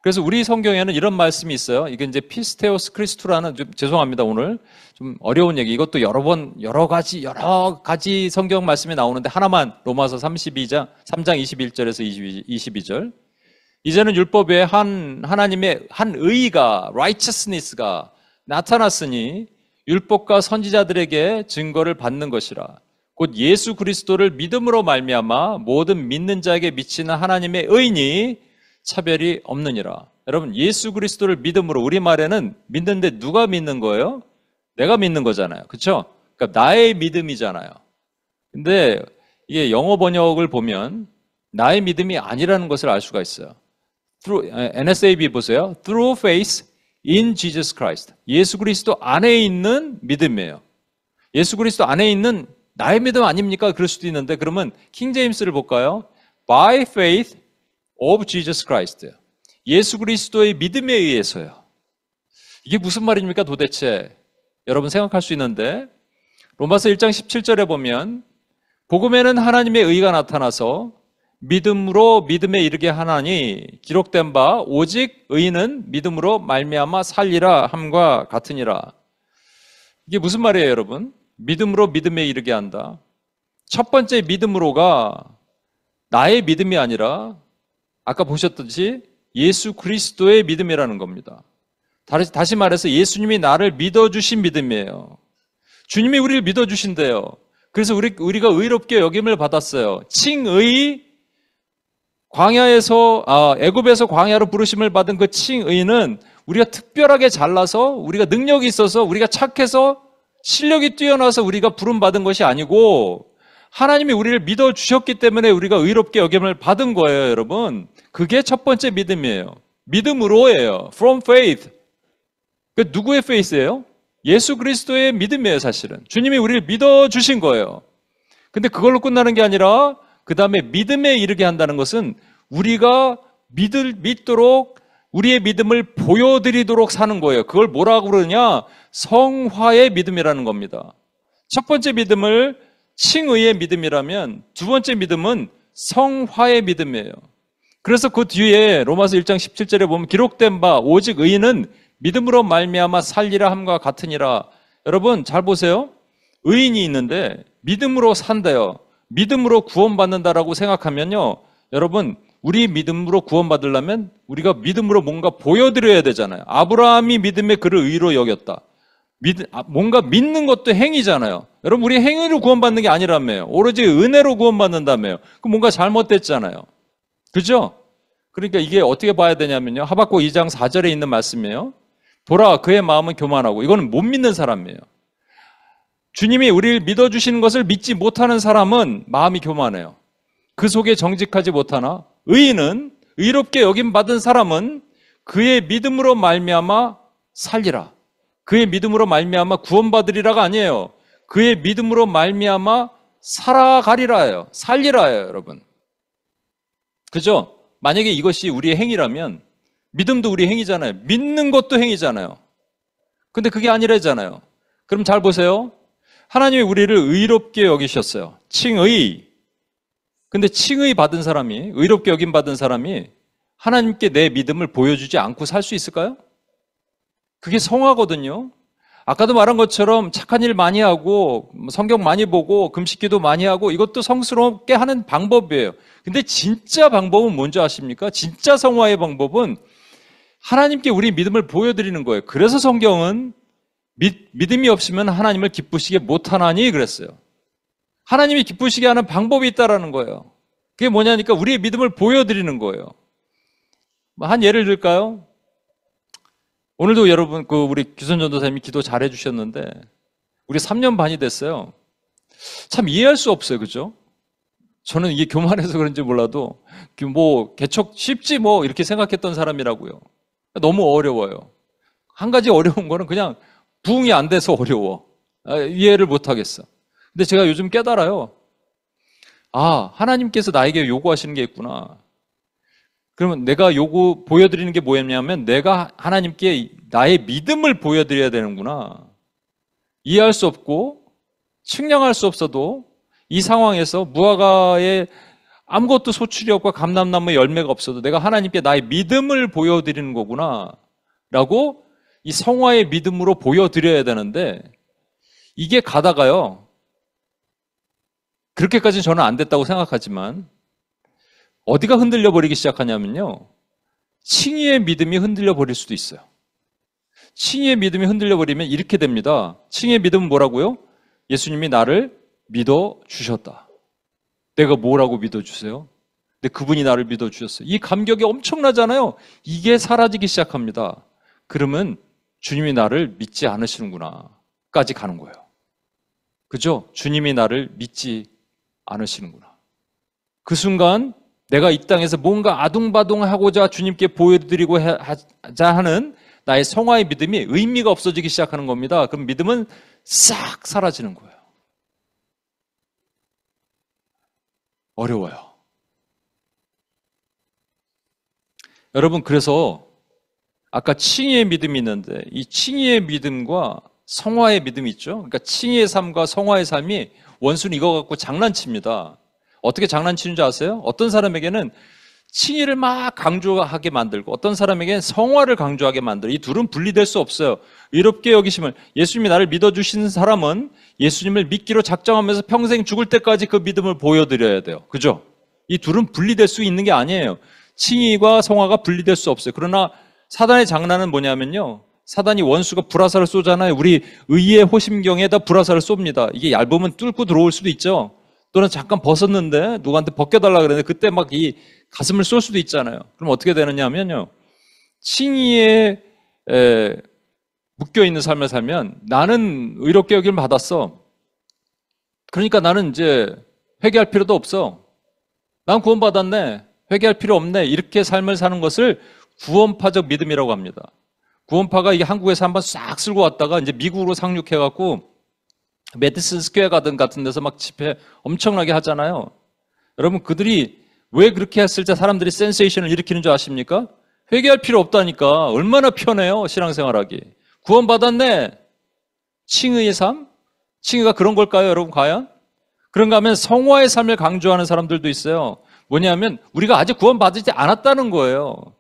그래서 우리 성경에는 이런 말씀이 있어요. 이게 이제 피스테오스 크리스투라는, 죄송합니다, 오늘 좀 어려운 얘기. 이것도 여러 가지 성경 말씀이 나오는데 하나만, 로마서 3장 21절에서 22절. 이제는 율법 외에 하나님의 한 의가, righteousness가 나타났으니 율법과 선지자들에게 증거를 받는 것이라. 곧 예수 그리스도를 믿음으로 말미암아 모든 믿는 자에게 미치는 하나님의 의니 차별이 없느니라. 여러분, 예수 그리스도를 믿음으로, 우리말에는 믿는데 누가 믿는 거예요? 내가 믿는 거잖아요. 그렇죠? 그러니까 나의 믿음이잖아요. 근데 이게 영어 번역을 보면 나의 믿음이 아니라는 것을 알 수가 있어요. NSAB 보세요. Through faith in Jesus Christ. 예수 그리스도 안에 있는 믿음이에요. 예수 그리스도 안에 있는 나의 믿음 아닙니까? 그럴 수도 있는데, 그러면 킹제임스를 볼까요? By faith of Jesus Christ. 예수 그리스도의 믿음에 의해서요. 이게 무슨 말입니까 도대체? 여러분 생각할 수 있는데, 로마서 1장 17절에 보면 복음에는 하나님의 의가 나타나서 믿음으로 믿음에 이르게 하나니 기록된 바 오직 의인은 믿음으로 말미암아 살리라 함과 같으니라. 이게 무슨 말이에요, 여러분? 믿음으로 믿음에 이르게 한다. 첫 번째 믿음으로가 나의 믿음이 아니라 아까 보셨듯이 예수 그리스도의 믿음이라는 겁니다. 다시 말해서 예수님이 나를 믿어주신 믿음이에요. 주님이 우리를 믿어주신대요. 그래서 우리가 의롭게 여김을 받았어요. 칭의, 애굽에서 광야로 부르심을 받은 그 칭의는 우리가 특별하게 잘나서, 우리가 능력이 있어서, 우리가 착해서, 실력이 뛰어나서 우리가 부름받은 것이 아니고 하나님이 우리를 믿어주셨기 때문에 우리가 의롭게 여김을 받은 거예요, 여러분. 그게 첫 번째 믿음이에요. 믿음으로예요. From faith. 그 누구의 faith예요? 예수 그리스도의 믿음이에요, 사실은. 주님이 우리를 믿어주신 거예요. 근데 그걸로 끝나는 게 아니라 그 다음에 믿음에 이르게 한다는 것은 우리가 믿도록 우리의 믿음을 보여드리도록 사는 거예요. 그걸 뭐라고 그러냐? 성화의 믿음이라는 겁니다. 첫 번째 믿음을 칭의의 믿음이라면 두 번째 믿음은 성화의 믿음이에요. 그래서 그 뒤에 로마서 1장 17절에 보면 기록된 바 오직 의인은 믿음으로 말미암아 살리라 함과 같으니라. 여러분 잘 보세요. 의인이 있는데 믿음으로 산대요. 믿음으로 구원받는다라고 생각하면요, 여러분 우리 믿음으로 구원받으려면 우리가 믿음으로 뭔가 보여드려야 되잖아요. 아브라함이 믿음의 그를 의로 여겼다. 뭔가 믿는 것도 행위잖아요. 여러분 우리 행위로 구원받는 게 아니라며요. 오로지 은혜로 구원받는다며요. 그럼 뭔가 잘못됐잖아요. 그죠? 그러니까 이게 어떻게 봐야 되냐면요, 하박국 2장 4절에 있는 말씀이에요. 보라 그의 마음은 교만하고. 이거는 못 믿는 사람이에요. 주님이 우리를 믿어주시는 것을 믿지 못하는 사람은 마음이 교만해요. 그 속에 정직하지 못하나 의인은, 의롭게 여김받은 사람은 그의 믿음으로 말미암아 살리라. 그의 믿음으로 말미암아 구원받으리라가 아니에요. 그의 믿음으로 말미암아 살아가리라예요. 살리라예요, 여러분. 그죠? 만약에 이것이 우리의 행위라면, 믿음도 우리의 행위잖아요. 믿는 것도 행위잖아요. 근데 그게 아니라잖아요. 그럼 잘 보세요. 하나님이 우리를 의롭게 여기셨어요. 칭의. 근데 칭의 받은 사람이, 의롭게 여김 받은 사람이 하나님께 내 믿음을 보여주지 않고 살 수 있을까요? 그게 성화거든요. 아까도 말한 것처럼 착한 일 많이 하고 성경 많이 보고 금식기도 많이 하고 이것도 성스럽게 하는 방법이에요. 근데 진짜 방법은 뭔지 아십니까? 진짜 성화의 방법은 하나님께 우리 믿음을 보여드리는 거예요. 그래서 성경은 믿음이 없으면 하나님을 기쁘시게 못하나니 그랬어요. 하나님이 기쁘시게 하는 방법이 있다라는 거예요. 그게 뭐냐니까 우리의 믿음을 보여드리는 거예요. 한 예를 들까요? 오늘도 여러분 우리 규선 전도사님이 기도 잘해 주셨는데 우리 3년 반이 됐어요. 참 이해할 수 없어요. 그죠? 저는 이게 교만해서 그런지 몰라도 뭐 개척 쉽지 뭐 이렇게 생각했던 사람이라고요. 너무 어려워요. 한 가지 어려운 거는 그냥 부응이 안 돼서 어려워. 이해를 못 하겠어. 근데 제가 요즘 깨달아요. 아, 하나님께서 나에게 요구하시는 게 있구나. 그러면 내가 보여드리는 게 뭐였냐면 내가 하나님께 나의 믿음을 보여드려야 되는구나. 이해할 수 없고 측량할 수 없어도 이 상황에서 무화과에 아무것도 소출이 없고 감람나무에 열매가 없어도 내가 하나님께 나의 믿음을 보여드리는 거구나 라고 이 성화의 믿음으로 보여드려야 되는데 이게 가다가요. 그렇게까지는 저는 안 됐다고 생각하지만 어디가 흔들려 버리기 시작하냐면요. 칭의의 믿음이 흔들려 버릴 수도 있어요. 칭의의 믿음이 흔들려 버리면 이렇게 됩니다. 칭의의 믿음은 뭐라고요? 예수님이 나를 믿어 주셨다. 내가 뭐라고 믿어 주세요? 근데 그분이 나를 믿어 주셨어요. 이 감격이 엄청나잖아요. 이게 사라지기 시작합니다. 그러면 주님이 나를 믿지 않으시는구나 까지 가는 거예요. 그죠? 주님이 나를 믿지 않으시는구나. 그 순간 내가 이 땅에서 뭔가 아둥바둥하고자 주님께 보여드리고 하자 하는 나의 성화의 믿음이 의미가 없어지기 시작하는 겁니다. 그럼 믿음은 싹 사라지는 거예요. 어려워요. 여러분, 그래서 아까 칭의의 믿음이 있는데 이 칭의의 믿음과 성화의 믿음이 있죠. 그러니까 칭의의 삶과 성화의 삶이 원수는 이거 갖고 장난칩니다. 어떻게 장난치는지 아세요? 어떤 사람에게는 칭의를 막 강조하게 만들고 어떤 사람에게는 성화를 강조하게 만들고 이 둘은 분리될 수 없어요. 의롭게 여기심을 예수님이 나를 믿어주시는 사람은 예수님을 믿기로 작정하면서 평생 죽을 때까지 그 믿음을 보여드려야 돼요. 그죠? 이 둘은 분리될 수 있는 게 아니에요. 칭의와 성화가 분리될 수 없어요. 그러나 사단의 장난은 뭐냐면요. 사단이 원수가 불화살을 쏘잖아요. 우리 의의 호심경에다 불화살을 쏩니다. 이게 얇으면 뚫고 들어올 수도 있죠. 또는 잠깐 벗었는데 누구한테 벗겨달라 그랬는데 그때 막 이 가슴을 쏠 수도 있잖아요. 그럼 어떻게 되느냐 하면요. 칭의에 묶여있는 삶을 살면 나는 의롭게 여김을 받았어. 그러니까 나는 이제 회개할 필요도 없어. 난 구원받았네. 회개할 필요 없네. 이렇게 삶을 사는 것을 구원파적 믿음이라고 합니다. 구원파가 이게 한국에서 한번 싹 쓸고 왔다가 이제 미국으로 상륙해갖고 메디슨 스퀘어 가든 같은 데서 막 집회 엄청나게 하잖아요. 여러분 그들이 왜 그렇게 했을 때 사람들이 센세이션을 일으키는 줄 아십니까? 회개할 필요 없다니까. 얼마나 편해요 신앙생활하기. 구원받았네. 칭의의 삶? 칭의가 그런 걸까요 여러분 과연? 그런가 하면 성화의 삶을 강조하는 사람들도 있어요. 뭐냐면 우리가 아직 구원받지 않았다는 거예요.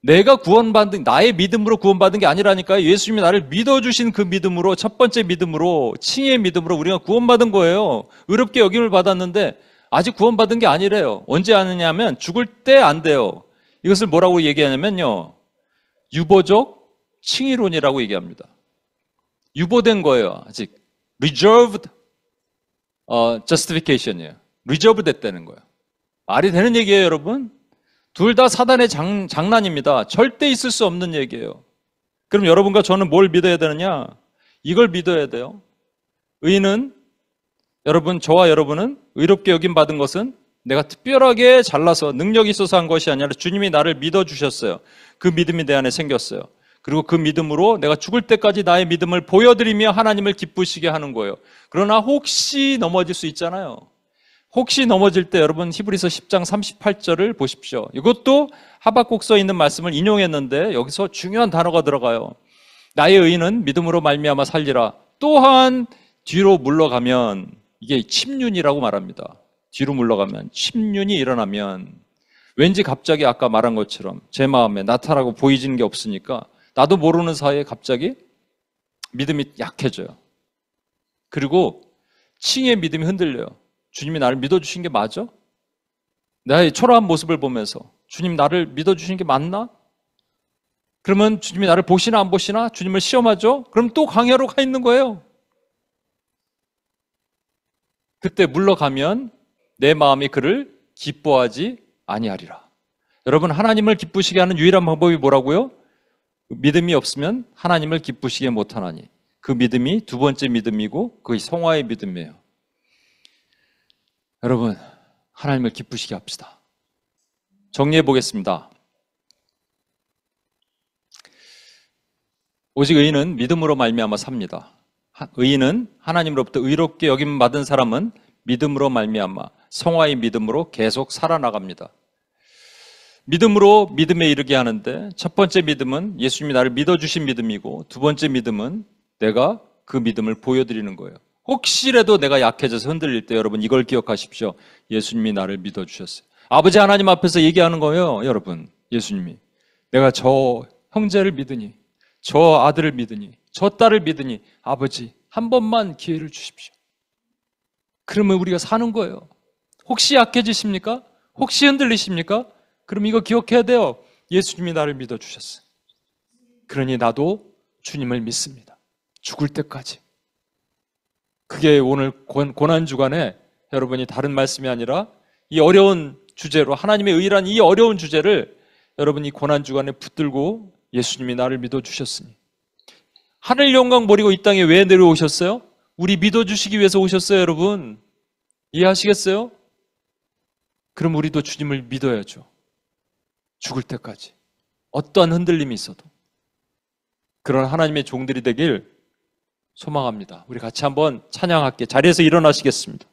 내가 구원받은 나의 믿음으로 구원받은 게 아니라니까요. 예수님이 나를 믿어주신 그 믿음으로 첫 번째 믿음으로 칭의의 믿음으로 우리가 구원받은 거예요. 의롭게 여김을 받았는데 아직 구원받은 게 아니래요. 언제 아느냐면 죽을 때 안 돼요. 이것을 뭐라고 얘기하냐면요. 유보적 칭의론이라고 얘기합니다. 유보된 거예요. 아직 reserved justification이에요. reserve 됐다는 거예요. 말이 되는 얘기예요 여러분? 둘 다 사단의 장난입니다. 절대 있을 수 없는 얘기예요. 그럼 여러분과 저는 뭘 믿어야 되느냐? 이걸 믿어야 돼요. 의인은 저와 여러분은 의롭게 여김 받은 것은 내가 특별하게 잘나서 능력이 있어서 한 것이 아니라 주님이 나를 믿어주셨어요. 그 믿음이 내 안에 생겼어요. 그리고 그 믿음으로 내가 죽을 때까지 나의 믿음을 보여드리며 하나님을 기쁘시게 하는 거예요. 그러나 혹시 넘어질 수 있잖아요. 혹시 넘어질 때 여러분 히브리서 10장 38절을 보십시오. 이것도 하박국서에 있는 말씀을 인용했는데 여기서 중요한 단어가 들어가요. 나의 의인은 믿음으로 말미암아 살리라. 또한 뒤로 물러가면 이게 침륜이라고 말합니다. 뒤로 물러가면 침륜이 일어나면 왠지 갑자기 아까 말한 것처럼 제 마음에 나타나고 보이지는 게 없으니까 나도 모르는 사이에 갑자기 믿음이 약해져요. 그리고 칭의의 믿음이 흔들려요. 주님이 나를 믿어주신 게 맞아? 나의 초라한 모습을 보면서 주님 나를 믿어주신 게 맞나? 그러면 주님이 나를 보시나 안 보시나? 주님을 시험하죠? 그럼 또 광야로 가 있는 거예요. 그때 물러가면 내 마음이 그를 기뻐하지 아니하리라. 여러분, 하나님을 기쁘시게 하는 유일한 방법이 뭐라고요? 믿음이 없으면 하나님을 기쁘시게 못하나니. 그 믿음이 두 번째 믿음이고 그게 성화의 믿음이에요. 여러분, 하나님을 기쁘시게 합시다. 정리해 보겠습니다. 오직 의인은 믿음으로 말미암아 삽니다. 의인은 하나님으로부터 의롭게 여김 받은 사람은 믿음으로 말미암아 성화의 믿음으로 계속 살아나갑니다. 믿음으로 믿음에 이르게 하는데 첫 번째 믿음은 예수님이 나를 믿어주신 믿음이고 두 번째 믿음은 내가 그 믿음을 보여드리는 거예요. 혹시라도 내가 약해져서 흔들릴 때 여러분 이걸 기억하십시오. 예수님이 나를 믿어주셨어요. 아버지 하나님 앞에서 얘기하는 거예요. 여러분, 예수님이 내가 저 형제를 믿으니 저 아들을 믿으니 저 딸을 믿으니 아버지 한 번만 기회를 주십시오. 그러면 우리가 사는 거예요. 혹시 약해지십니까? 혹시 흔들리십니까? 그럼 이거 기억해야 돼요. 예수님이 나를 믿어주셨어요. 그러니 나도 주님을 믿습니다. 죽을 때까지. 그게 오늘 고난주간에 여러분이 다른 말씀이 아니라 이 어려운 주제로 하나님의 의란 이 어려운 주제를 여러분이 고난주간에 붙들고 예수님이 나를 믿어주셨으니 하늘 영광 버리고 이 땅에 왜 내려오셨어요? 우리 믿어주시기 위해서 오셨어요. 여러분 이해하시겠어요? 그럼 우리도 주님을 믿어야죠. 죽을 때까지 어떠한 흔들림이 있어도 그런 하나님의 종들이 되길 소망합니다. 우리 같이 한번 찬양할게. 자리에서 일어나시겠습니다.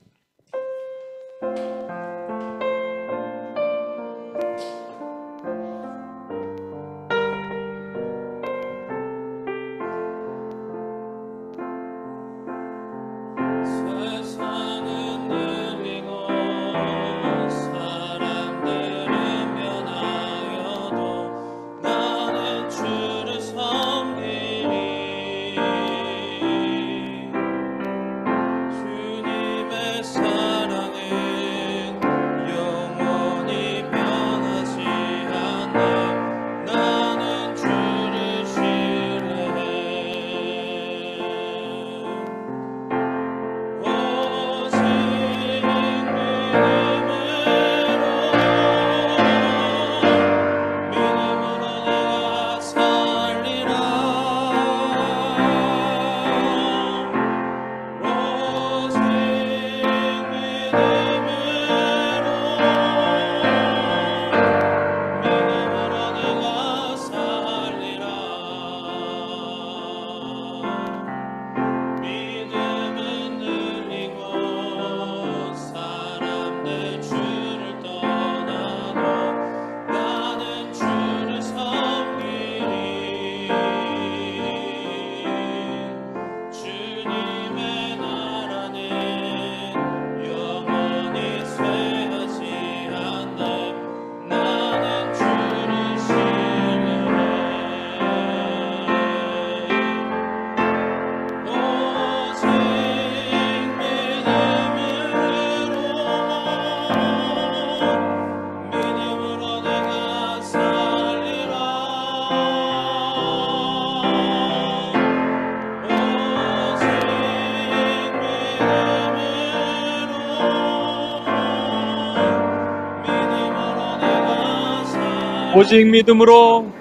오직 믿음으로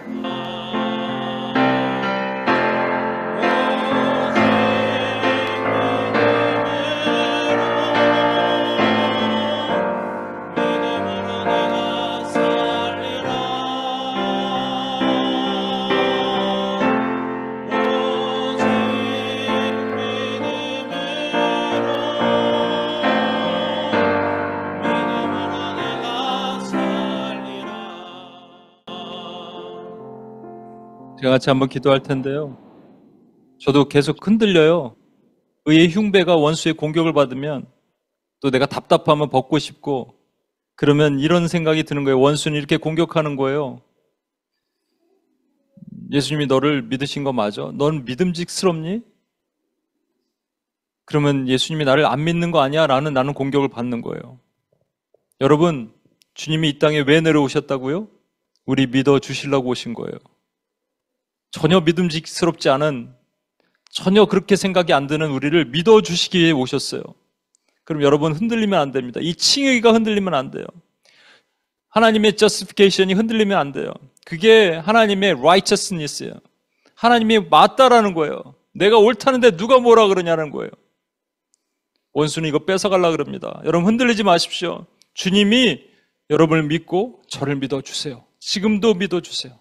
제가 같이 한번 기도할 텐데요. 저도 계속 흔들려요. 의의 흉배가 원수의 공격을 받으면 또 내가 답답하면 벗고 싶고 그러면 이런 생각이 드는 거예요. 원수는 이렇게 공격하는 거예요. 예수님이 너를 믿으신 거 맞아? 넌 믿음직스럽니? 그러면 예수님이 나를 안 믿는 거 아니야? 나는 공격을 받는 거예요. 여러분, 주님이 이 땅에 왜 내려오셨다고요? 우리 믿어주시려고 오신 거예요. 전혀 믿음직스럽지 않은, 전혀 그렇게 생각이 안 드는 우리를 믿어주시기 위해 오셨어요. 그럼 여러분 흔들리면 안 됩니다. 이 칭의가 흔들리면 안 돼요. 하나님의 justification이 흔들리면 안 돼요. 그게 하나님의 righteousness예요. 하나님이 맞다라는 거예요. 내가 옳다는데 누가 뭐라 그러냐는 거예요. 원수는 이거 뺏어가려고 그럽니다. 여러분 흔들리지 마십시오. 주님이 여러분을 믿고 저를 믿어주세요. 지금도 믿어주세요.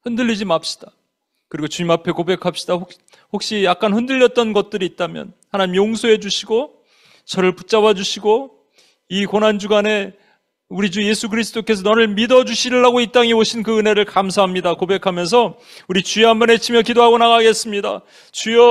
흔들리지 맙시다. 그리고 주님 앞에 고백합시다. 혹시 약간 흔들렸던 것들이 있다면 하나님 용서해 주시고 저를 붙잡아 주시고 이 고난주간에 우리 주 예수 그리스도께서 너를 믿어주시려고 이 땅에 오신 그 은혜를 감사합니다 고백하면서 우리 주여 한번 외치며 기도하고 나가겠습니다. 주여!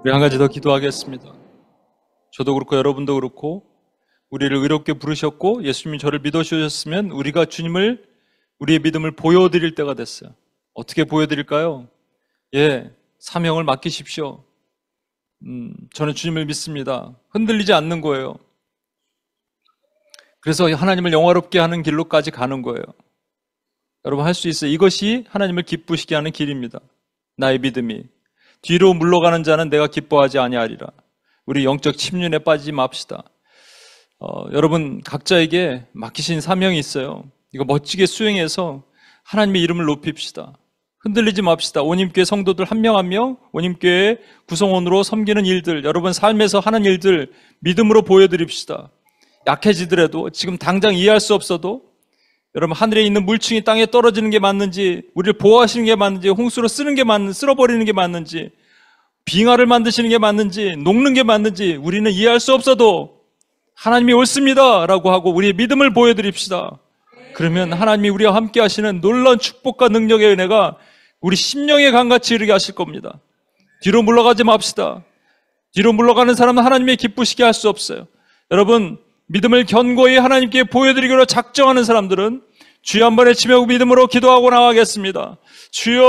우리 한 가지 더 기도하겠습니다. 저도 그렇고 여러분도 그렇고 우리를 의롭게 부르셨고 예수님이 저를 믿어주셨으면 우리가 주님을 우리의 믿음을 보여드릴 때가 됐어요. 어떻게 보여드릴까요? 사명을 맡기십시오. 저는 주님을 믿습니다. 흔들리지 않는 거예요. 그래서 하나님을 영화롭게 하는 길로까지 가는 거예요. 여러분 할 수 있어요. 이것이 하나님을 기쁘시게 하는 길입니다. 나의 믿음이. 뒤로 물러가는 자는 내가 기뻐하지 아니하리라. 우리 영적 침륜에 빠지지 맙시다. 여러분 각자에게 맡기신 사명이 있어요. 이거 멋지게 수행해서 하나님의 이름을 높입시다. 흔들리지 맙시다. 온임교회 성도들 한 명 한 명 온임교회 구성원으로 섬기는 일들, 여러분 삶에서 하는 일들 믿음으로 보여드립시다. 약해지더라도 지금 당장 이해할 수 없어도 여러분 하늘에 있는 물층이 땅에 떨어지는 게 맞는지, 우리를 보호하시는 게 맞는지, 홍수로 쓸어버리는 게 맞는지, 빙하를 만드시는 게 맞는지, 녹는 게 맞는지 우리는 이해할 수 없어도 하나님이 옳습니다 라고 하고 우리의 믿음을 보여드립시다. 그러면 하나님이 우리와 함께 하시는 놀라운 축복과 능력의 은혜가 우리 심령의 강같이 이르게 하실 겁니다. 뒤로 물러가지 맙시다. 뒤로 물러가는 사람은 하나님의 기쁘시게 할 수 없어요. 여러분 믿음을 견고히 하나님께 보여드리기로 작정하는 사람들은 주여 한번 외치며 믿음으로 기도하고 나가겠습니다. 주여!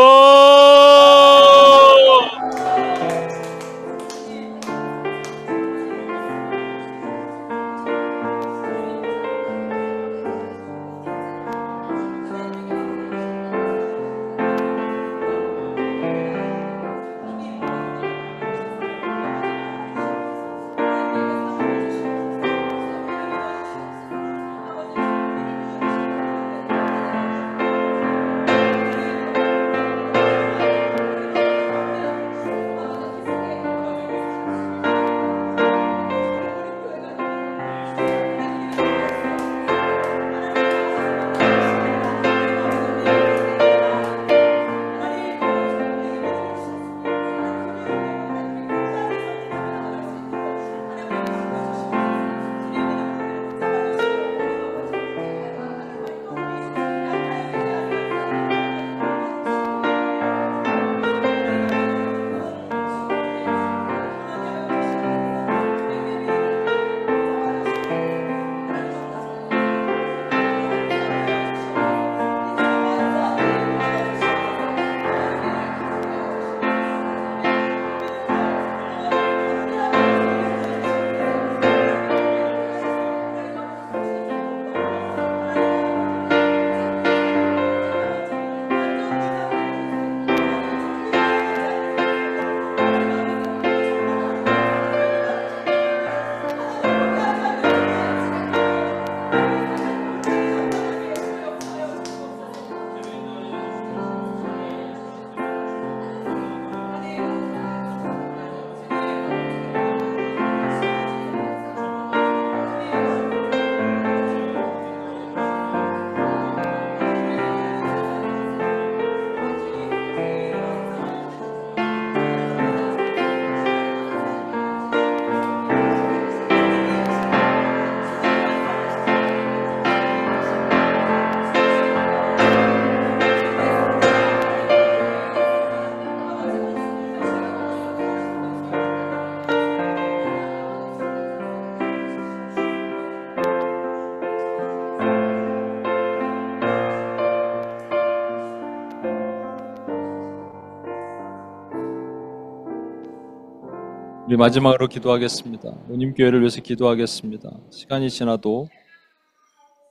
우리 마지막으로 기도하겠습니다. 온님교회를 위해서 기도하겠습니다. 시간이 지나도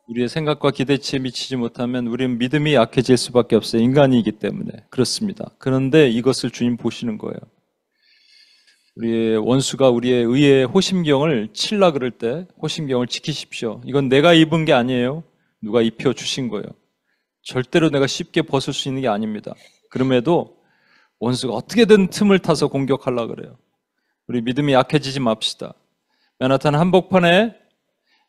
우리의 생각과 기대치에 미치지 못하면 우리는 믿음이 약해질 수밖에 없어요. 인간이기 때문에. 그렇습니다. 그런데 이것을 주님 보시는 거예요. 우리의 원수가 우리의 의의 호심경을 칠라 그럴 때 호심경을 지키십시오. 이건 내가 입은 게 아니에요. 누가 입혀 주신 거예요. 절대로 내가 쉽게 벗을 수 있는 게 아닙니다. 그럼에도 원수가 어떻게든 틈을 타서 공격하려고 그래요. 우리 믿음이 약해지지 맙시다. 맨하탄 한복판에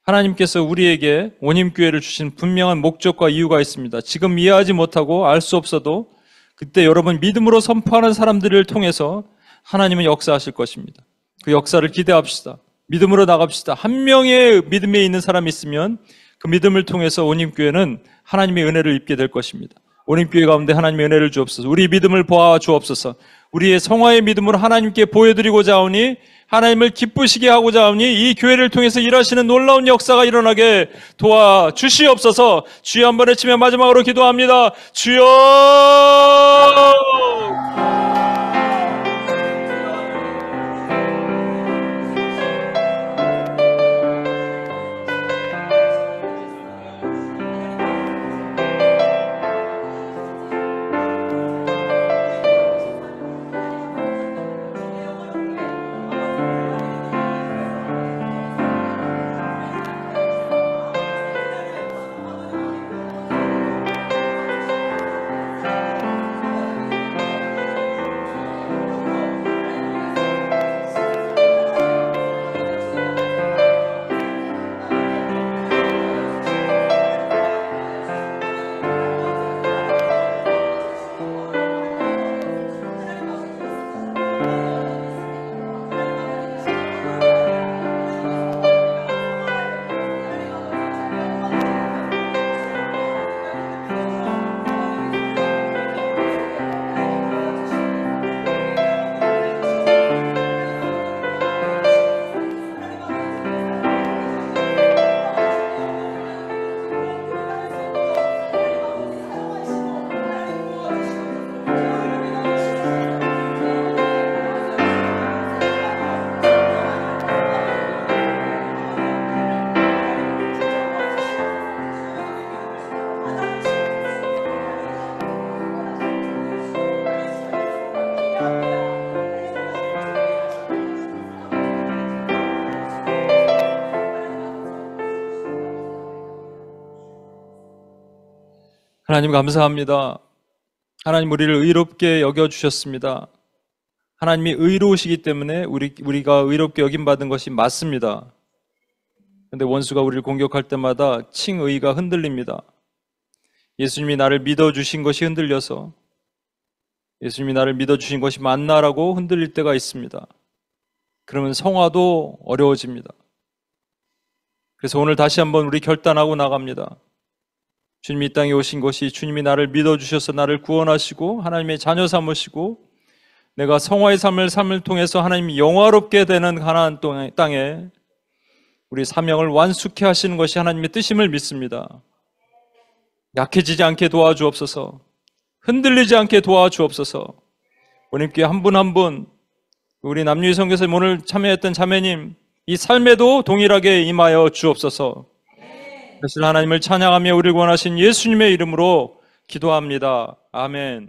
하나님께서 우리에게 온힘교회를 주신 분명한 목적과 이유가 있습니다. 지금 이해하지 못하고 알 수 없어도 그때 여러분 믿음으로 선포하는 사람들을 통해서 하나님은 역사하실 것입니다. 그 역사를 기대합시다. 믿음으로 나갑시다. 한 명의 믿음에 있는 사람이 있으면 그 믿음을 통해서 온힘교회는 하나님의 은혜를 입게 될 것입니다. 온힘교회 가운데 하나님의 은혜를 주옵소서. 우리 믿음을 보아 주옵소서. 우리의 성화의 믿음으로 하나님께 보여드리고자 하오니 하나님을 기쁘시게 하고자 하오니 이 교회를 통해서 일하시는 놀라운 역사가 일어나게 도와주시옵소서. 주여 한번 외치며 마지막으로 기도합니다. 주여! 하나님 감사합니다. 하나님 우리를 의롭게 여겨주셨습니다. 하나님이 의로우시기 때문에 우리가 의롭게 여김받은 것이 맞습니다. 그런데 원수가 우리를 공격할 때마다 칭의가 흔들립니다. 예수님이 나를 믿어주신 것이 흔들려서 예수님이 나를 믿어주신 것이 맞나라고 흔들릴 때가 있습니다. 그러면 성화도 어려워집니다. 그래서 오늘 다시 한번 우리 결단하고 나갑니다. 주님이 이 땅에 오신 것이 주님이 나를 믿어주셔서 나를 구원하시고 하나님의 자녀 삼으시고 내가 성화의 삶을 통해서 하나님이 영화롭게 되는 가나안 땅에 우리 사명을 완숙해 하시는 것이 하나님의 뜻임을 믿습니다. 약해지지 않게 도와주옵소서. 흔들리지 않게 도와주옵소서. 원님께 한 분 한 분 우리 남유희 선교사님 오늘 참여했던 자매님 이 삶에도 동일하게 임하여 주옵소서. 그래서 하나님을 찬양하며 우리를 구원하신 예수님의 이름으로 기도합니다. 아멘.